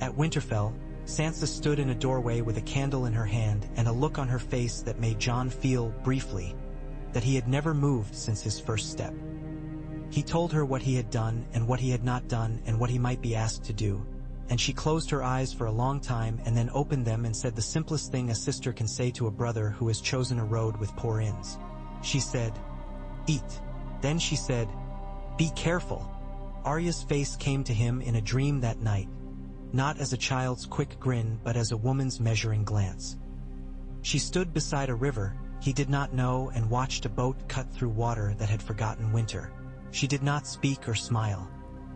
At Winterfell, Sansa stood in a doorway with a candle in her hand and a look on her face that made Jon feel, briefly, that he had never moved since his first step. He told her what he had done and what he had not done and what he might be asked to do, and she closed her eyes for a long time and then opened them and said the simplest thing a sister can say to a brother who has chosen a road with poor inns. She said, "Eat." Then she said, "Be careful." Arya's face came to him in a dream that night, not as a child's quick grin but as a woman's measuring glance. She stood beside a river he did not know and watched a boat cut through water that had forgotten winter. She did not speak or smile.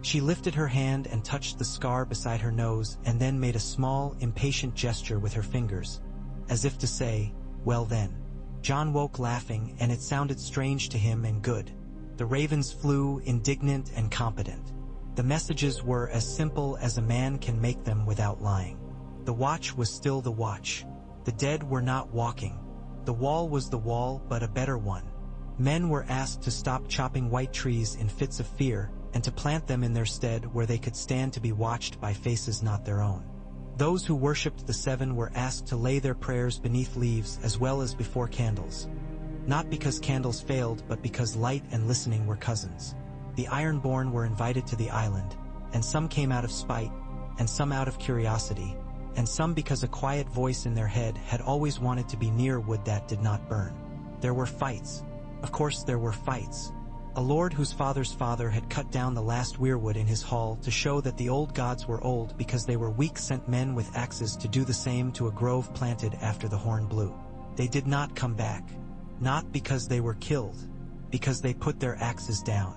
She lifted her hand and touched the scar beside her nose and then made a small, impatient gesture with her fingers, as if to say, "Well then." Jon woke laughing, and it sounded strange to him and good. The ravens flew, indignant and competent. The messages were as simple as a man can make them without lying. The watch was still the watch. The dead were not walking. The wall was the wall, but a better one. Men were asked to stop chopping white trees in fits of fear, and to plant them in their stead where they could stand to be watched by faces not their own. Those who worshipped the Seven were asked to lay their prayers beneath leaves as well as before candles. Not because candles failed, but because light and listening were cousins. The Ironborn were invited to the island, and some came out of spite, and some out of curiosity, and some because a quiet voice in their head had always wanted to be near wood that did not burn. There were fights. Of course there were fights. A lord whose father's father had cut down the last weirwood in his hall to show that the old gods were old because they were weak sent men with axes to do the same to a grove planted after the horn blew. They did not come back. Not because they were killed, because they put their axes down.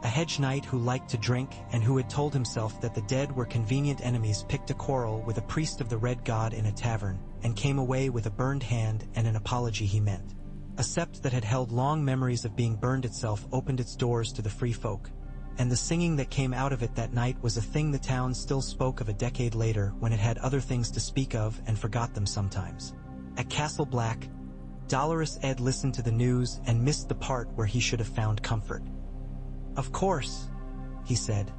A hedge knight who liked to drink and who had told himself that the dead were convenient enemies picked a quarrel with a priest of the Red God in a tavern, and came away with a burned hand and an apology he meant. A sept that had held long memories of being burned itself opened its doors to the free folk, and the singing that came out of it that night was a thing the town still spoke of a decade later when it had other things to speak of and forgot them sometimes. At Castle Black, Dolorous Ed listened to the news and missed the part where he should have found comfort. "Of course," he said,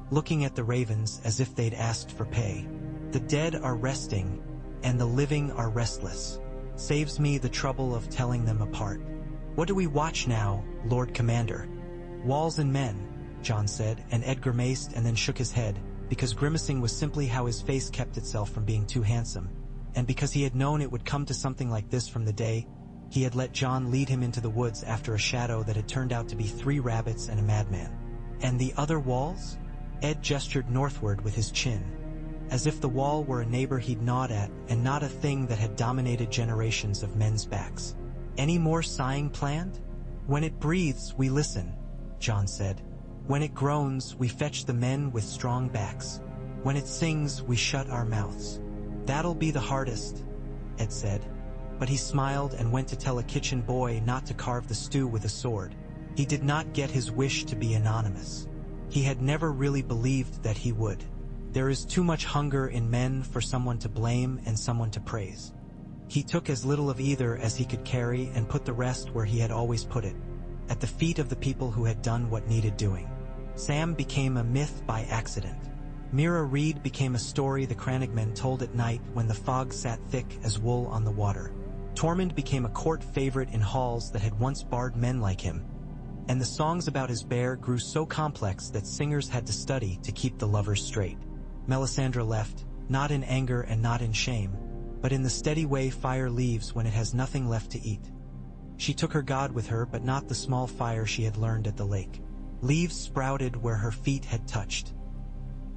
looking at the ravens as if they'd asked for pay. "The dead are resting, and the living are restless. Saves me the trouble of telling them apart. What do we watch now, Lord Commander?" "Walls and men," Jon said, and Ed grimaced and then shook his head, because grimacing was simply how his face kept itself from being too handsome, and because he had known it would come to something like this from the day he had let Jon lead him into the woods after a shadow that had turned out to be 3 rabbits and a madman. "And the other walls?" Ed gestured northward with his chin, as if the wall were a neighbor he'd gnawed at and not a thing that had dominated generations of men's backs. "Any more sighing planned?" "When it breathes, we listen," Jon said. "When it groans, we fetch the men with strong backs. When it sings, we shut our mouths." "That'll be the hardest," Ed said. But he smiled and went to tell a kitchen boy not to carve the stew with a sword. He did not get his wish to be anonymous. He had never really believed that he would. There is too much hunger in men for someone to blame and someone to praise. He took as little of either as he could carry and put the rest where he had always put it, at the feet of the people who had done what needed doing. Sam became a myth by accident. Mira Reed became a story the Crannogmen told at night when the fog sat thick as wool on the water. Tormund became a court favorite in halls that had once barred men like him, and the songs about his bear grew so complex that singers had to study to keep the lovers straight. Melisandre left, not in anger and not in shame, but in the steady way fire leaves when it has nothing left to eat. She took her god with her, but not the small fire she had learned at the lake. Leaves sprouted where her feet had touched.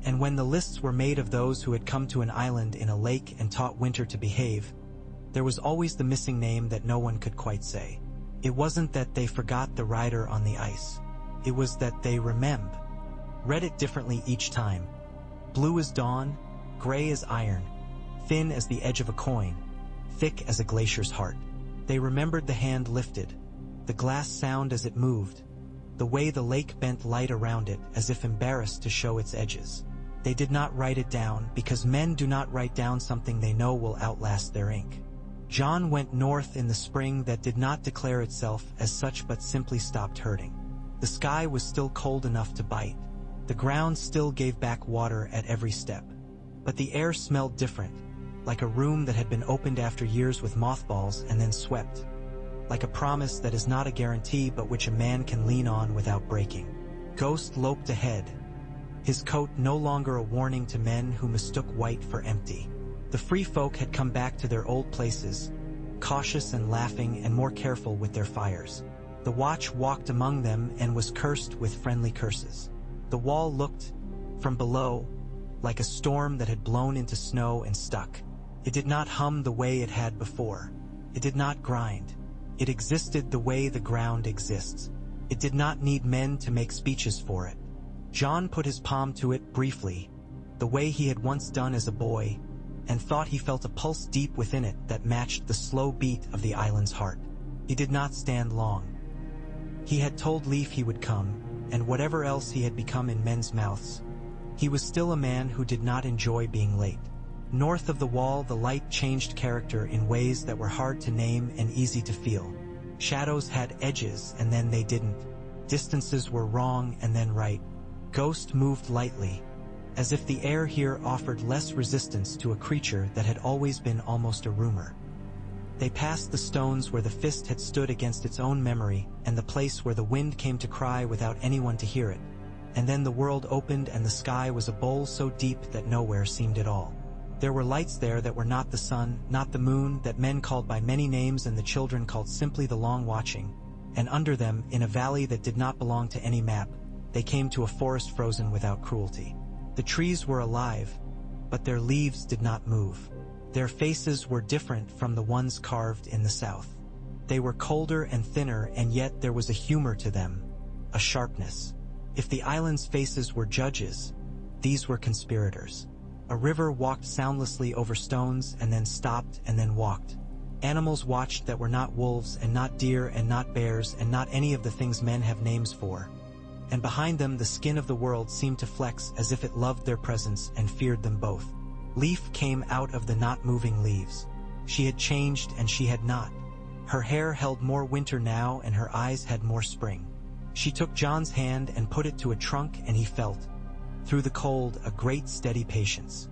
And when the lists were made of those who had come to an island in a lake and taught winter to behave, there was always the missing name that no one could quite say. It wasn't that they forgot the rider on the ice. It was that they read it differently each time. Blue as dawn, gray as iron, thin as the edge of a coin, thick as a glacier's heart. They remembered the hand lifted, the glass sound as it moved, the way the lake bent light around it as if embarrassed to show its edges. They did not write it down because men do not write down something they know will outlast their ink. John went north in the spring that did not declare itself as such but simply stopped hurting. The sky was still cold enough to bite. The ground still gave back water at every step. But the air smelled different, like a room that had been opened after years with mothballs and then swept. Like a promise that is not a guarantee but which a man can lean on without breaking. Ghost loped ahead, his coat no longer a warning to men who mistook white for empty. The free folk had come back to their old places, cautious and laughing and more careful with their fires. The watch walked among them and was cursed with friendly curses. The wall looked, from below, like a storm that had blown into snow and stuck. It did not hum the way it had before. It did not grind. It existed the way the ground exists. It did not need men to make speeches for it. John put his palm to it briefly, the way he had once done as a boy, and thought he felt a pulse deep within it that matched the slow beat of the island's heart. He did not stand long. He had told Leif he would come, and whatever else he had become in men's mouths. He was still a man who did not enjoy being late. North of the wall, the light changed character in ways that were hard to name and easy to feel. Shadows had edges, and then they didn't. Distances were wrong and then right. Ghost moved lightly, as if the air here offered less resistance to a creature that had always been almost a rumor. They passed the stones where the fist had stood against its own memory, and the place where the wind came to cry without anyone to hear it. And then the world opened and the sky was a bowl so deep that nowhere seemed at all. There were lights there that were not the sun, not the moon, that men called by many names and the children called simply the long watching. And under them, in a valley that did not belong to any map, they came to a forest frozen without cruelty. The trees were alive, but their leaves did not move. Their faces were different from the ones carved in the south. They were colder and thinner, and yet there was a humor to them, a sharpness. If the island's faces were judges, these were conspirators. A river walked soundlessly over stones and then stopped and then walked. Animals watched that were not wolves and not deer and not bears and not any of the things men have names for. And behind them the skin of the world seemed to flex as if it loved their presence and feared them both. Leif came out of the not moving leaves. She had changed and she had not. Her hair held more winter now and her eyes had more spring. She took John's hand and put it to a trunk, and he felt, through the cold, a great steady patience.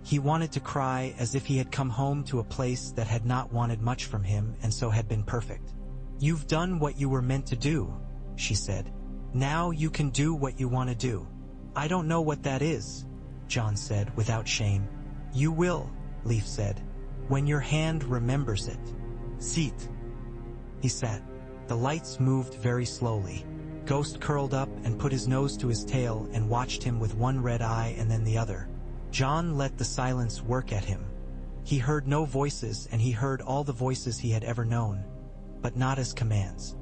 He wanted to cry as if he had come home to a place that had not wanted much from him and so had been perfect. "You've done what you were meant to do," she said. "Now you can do what you want to do." "I don't know what that is," John said without shame. "You will," Leif said, "when your hand remembers it." "Sit." He sat. The lights moved very slowly. Ghost curled up and put his nose to his tail and watched him with one red eye and then the other. John let the silence work at him. He heard no voices, and he heard all the voices he had ever known, but not as commands.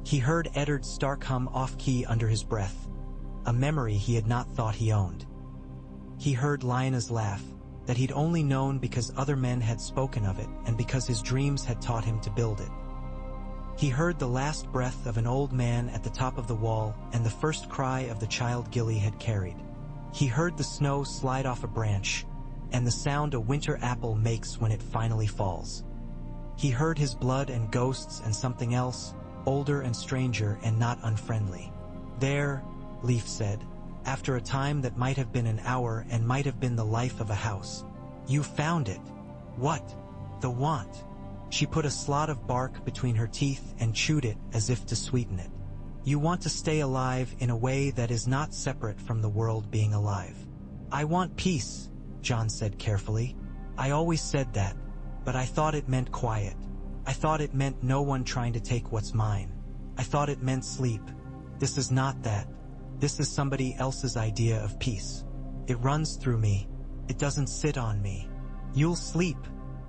He heard Eddard Stark hum off-key under his breath, a memory he had not thought he owned. He heard Lyena's laugh, that he'd only known because other men had spoken of it and because his dreams had taught him to build it. He heard the last breath of an old man at the top of the wall and the first cry of the child Gilly had carried. He heard the snow slide off a branch and the sound a winter apple makes when it finally falls. He heard his blood and ghosts and something else, older and stranger and not unfriendly. "There," Leif said, after a time that might have been an hour and might have been the life of a house. "You found it." "What?" "The want." She put a slot of bark between her teeth and chewed it as if to sweeten it. "You want to stay alive in a way that is not separate from the world being alive." "I want peace," John said carefully. "I always said that, but I thought it meant quiet. I thought it meant no one trying to take what's mine. I thought it meant sleep. This is not that. This is somebody else's idea of peace. It runs through me. It doesn't sit on me." "You'll sleep,"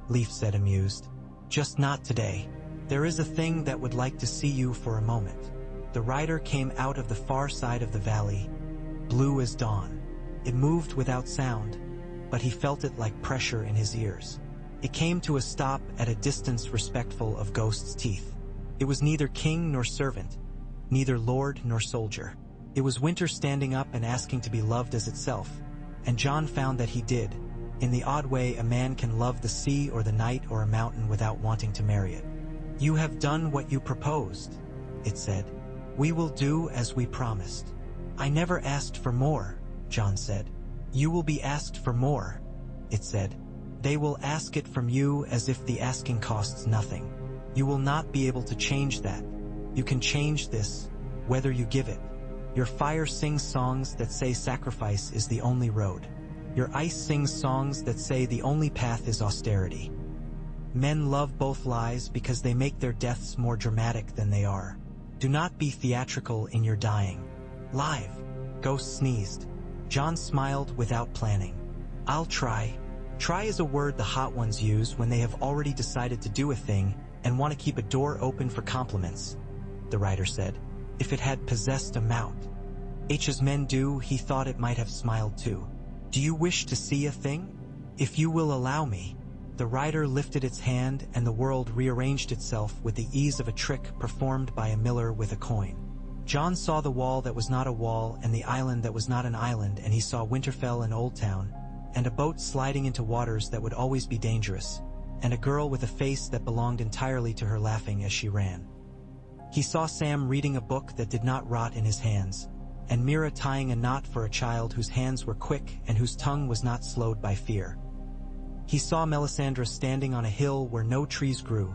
Leif said amused. "Just not today. There is a thing that would like to see you for a moment." The rider came out of the far side of the valley, blue as dawn. It moved without sound, but he felt it like pressure in his ears. It came to a stop at a distance respectful of Ghost's teeth. It was neither king nor servant, neither lord nor soldier. It was winter standing up and asking to be loved as itself, and John found that he did, In the odd way a man can love the sea or the night or a mountain without wanting to marry it. You have done what you proposed, it said. We will do as we promised. I never asked for more, John said. You will be asked for more, it said. They will ask it from you as if the asking costs nothing. You will not be able to change that. You can change this, whether you give it. Your fire sings songs that say sacrifice is the only road. Your ice sings songs that say the only path is austerity. Men love both lies because they make their deaths more dramatic than they are. Do not be theatrical in your dying. Live. Ghost sneezed. John smiled without planning. I'll try. Try is a word the hot ones use when they have already decided to do a thing and want to keep a door open for compliments, the writer said. If it had possessed a mouth. As men do, he thought it might have smiled too. Do you wish to see a thing? If you will allow me. The writer lifted its hand and the world rearranged itself with the ease of a trick performed by a miller with a coin. John saw the wall that was not a wall and the island that was not an island, and he saw Winterfell and Old Town, and a boat sliding into waters that would always be dangerous, and a girl with a face that belonged entirely to her laughing as she ran. He saw Sam reading a book that did not rot in his hands, and Mira tying a knot for a child whose hands were quick and whose tongue was not slowed by fear. He saw Melisandre standing on a hill where no trees grew,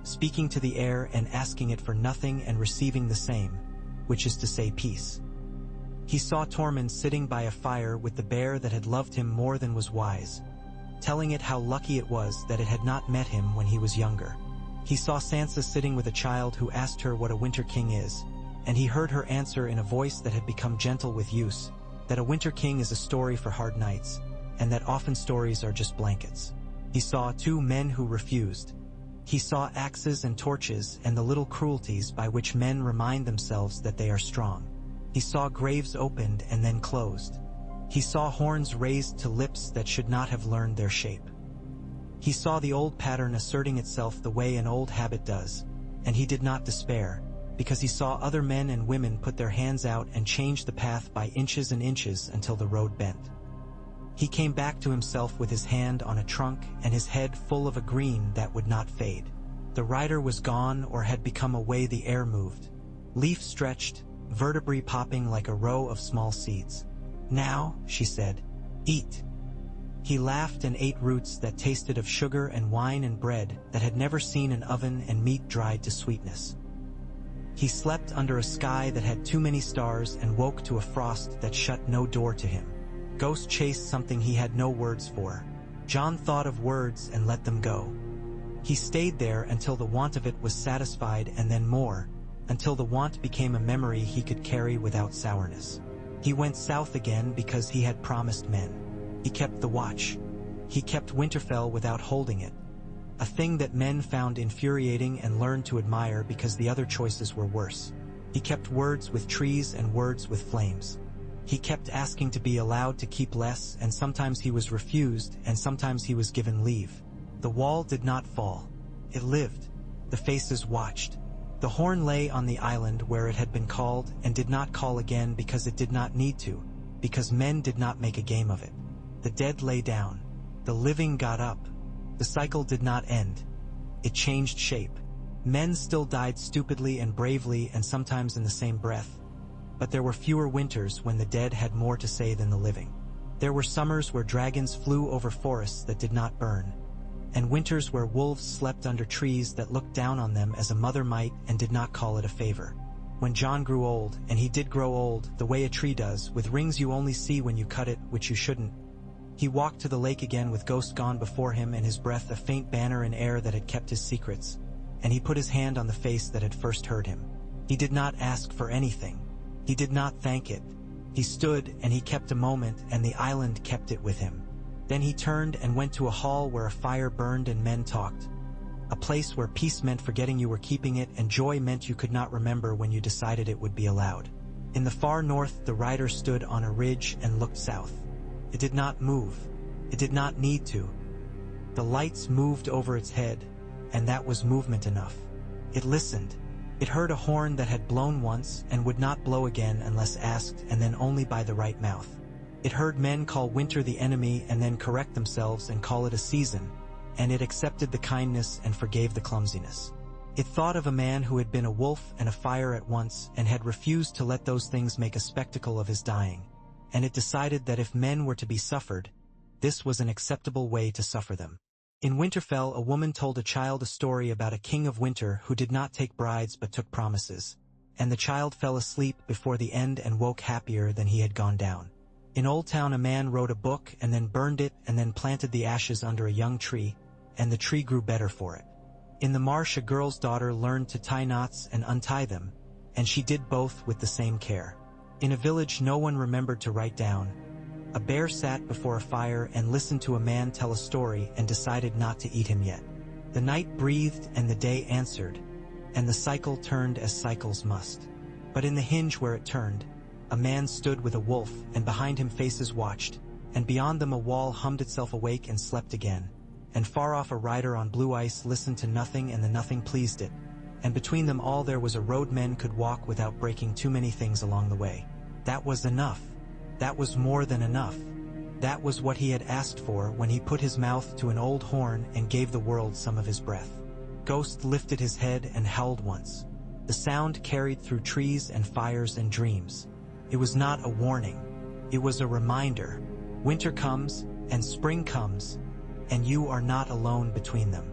speaking to the air and asking it for nothing and receiving the same, which is to say peace. He saw Tormund sitting by a fire with the bear that had loved him more than was wise, telling it how lucky it was that it had not met him when he was younger. He saw Sansa sitting with a child who asked her what a Winter King is, and he heard her answer in a voice that had become gentle with use, that a Winter King is a story for hard nights, and that often stories are just blankets. He saw two men who refused. He saw axes and torches and the little cruelties by which men remind themselves that they are strong. He saw graves opened and then closed. He saw horns raised to lips that should not have learned their shape. He saw the old pattern asserting itself the way an old habit does, and he did not despair, because he saw other men and women put their hands out and change the path by inches and inches until the road bent. He came back to himself with his hand on a trunk and his head full of a green that would not fade. The rider was gone or had become a way the air moved. Leaf stretched, vertebrae popping like a row of small seeds. Now, she said, eat. He laughed and ate roots that tasted of sugar and wine and bread that had never seen an oven and meat dried to sweetness. He slept under a sky that had too many stars and woke to a frost that shut no door to him. Ghost chased something he had no words for. John thought of words and let them go. He stayed there until the want of it was satisfied, and then more, until the want became a memory he could carry without sourness. He went south again because he had promised men. He kept the watch. He kept Winterfell without holding it, a thing that men found infuriating and learned to admire because the other choices were worse. He kept words with trees and words with flames. He kept asking to be allowed to keep less, and sometimes he was refused, and sometimes he was given leave. The wall did not fall. It lived. The faces watched. The horn lay on the island where it had been called and did not call again because it did not need to, because men did not make a game of it. The dead lay down. The living got up. The cycle did not end. It changed shape. Men still died stupidly and bravely and sometimes in the same breath. But there were fewer winters when the dead had more to say than the living. There were summers where dragons flew over forests that did not burn, and winters where wolves slept under trees that looked down on them as a mother might and did not call it a favor. When John grew old, and he did grow old the way a tree does, with rings you only see when you cut it, which you shouldn't, he walked to the lake again with Ghost gone before him and his breath a faint banner in air that had kept his secrets, and he put his hand on the face that had first heard him. He did not ask for anything. He did not thank it. He stood and he kept a moment, and the island kept it with him. Then he turned and went to a hall where a fire burned and men talked. A place where peace meant forgetting you were keeping it and joy meant you could not remember when you decided it would be allowed. In the far north, the rider stood on a ridge and looked south. It did not move. It did not need to. The lights moved over its head, and that was movement enough. It listened. It heard a horn that had blown once and would not blow again unless asked, and then only by the right mouth. It heard men call winter the enemy and then correct themselves and call it a season, and it accepted the kindness and forgave the clumsiness. It thought of a man who had been a wolf and a fire at once and had refused to let those things make a spectacle of his dying, and it decided that if men were to be suffered, this was an acceptable way to suffer them. In Winterfell, a woman told a child a story about a king of winter who did not take brides but took promises, and the child fell asleep before the end and woke happier than he had gone down. In Old Town, a man wrote a book and then burned it and then planted the ashes under a young tree, and the tree grew better for it. In the marsh, a girl's daughter learned to tie knots and untie them, and she did both with the same care. In a village no one remembered to write down. A bear sat before a fire and listened to a man tell a story and decided not to eat him yet. The night breathed and the day answered, and the cycle turned as cycles must. But in the hinge where it turned, a man stood with a wolf, and behind him faces watched, and beyond them a wall hummed itself awake and slept again, and far off a rider on blue ice listened to nothing and the nothing pleased it, and between them all there was a road men could walk without breaking too many things along the way. That was enough. That was more than enough. That was what he had asked for when he put his mouth to an old horn and gave the world some of his breath. Ghost lifted his head and howled once. The sound carried through trees and fires and dreams. It was not a warning. It was a reminder. Winter comes, and spring comes, and you are not alone between them.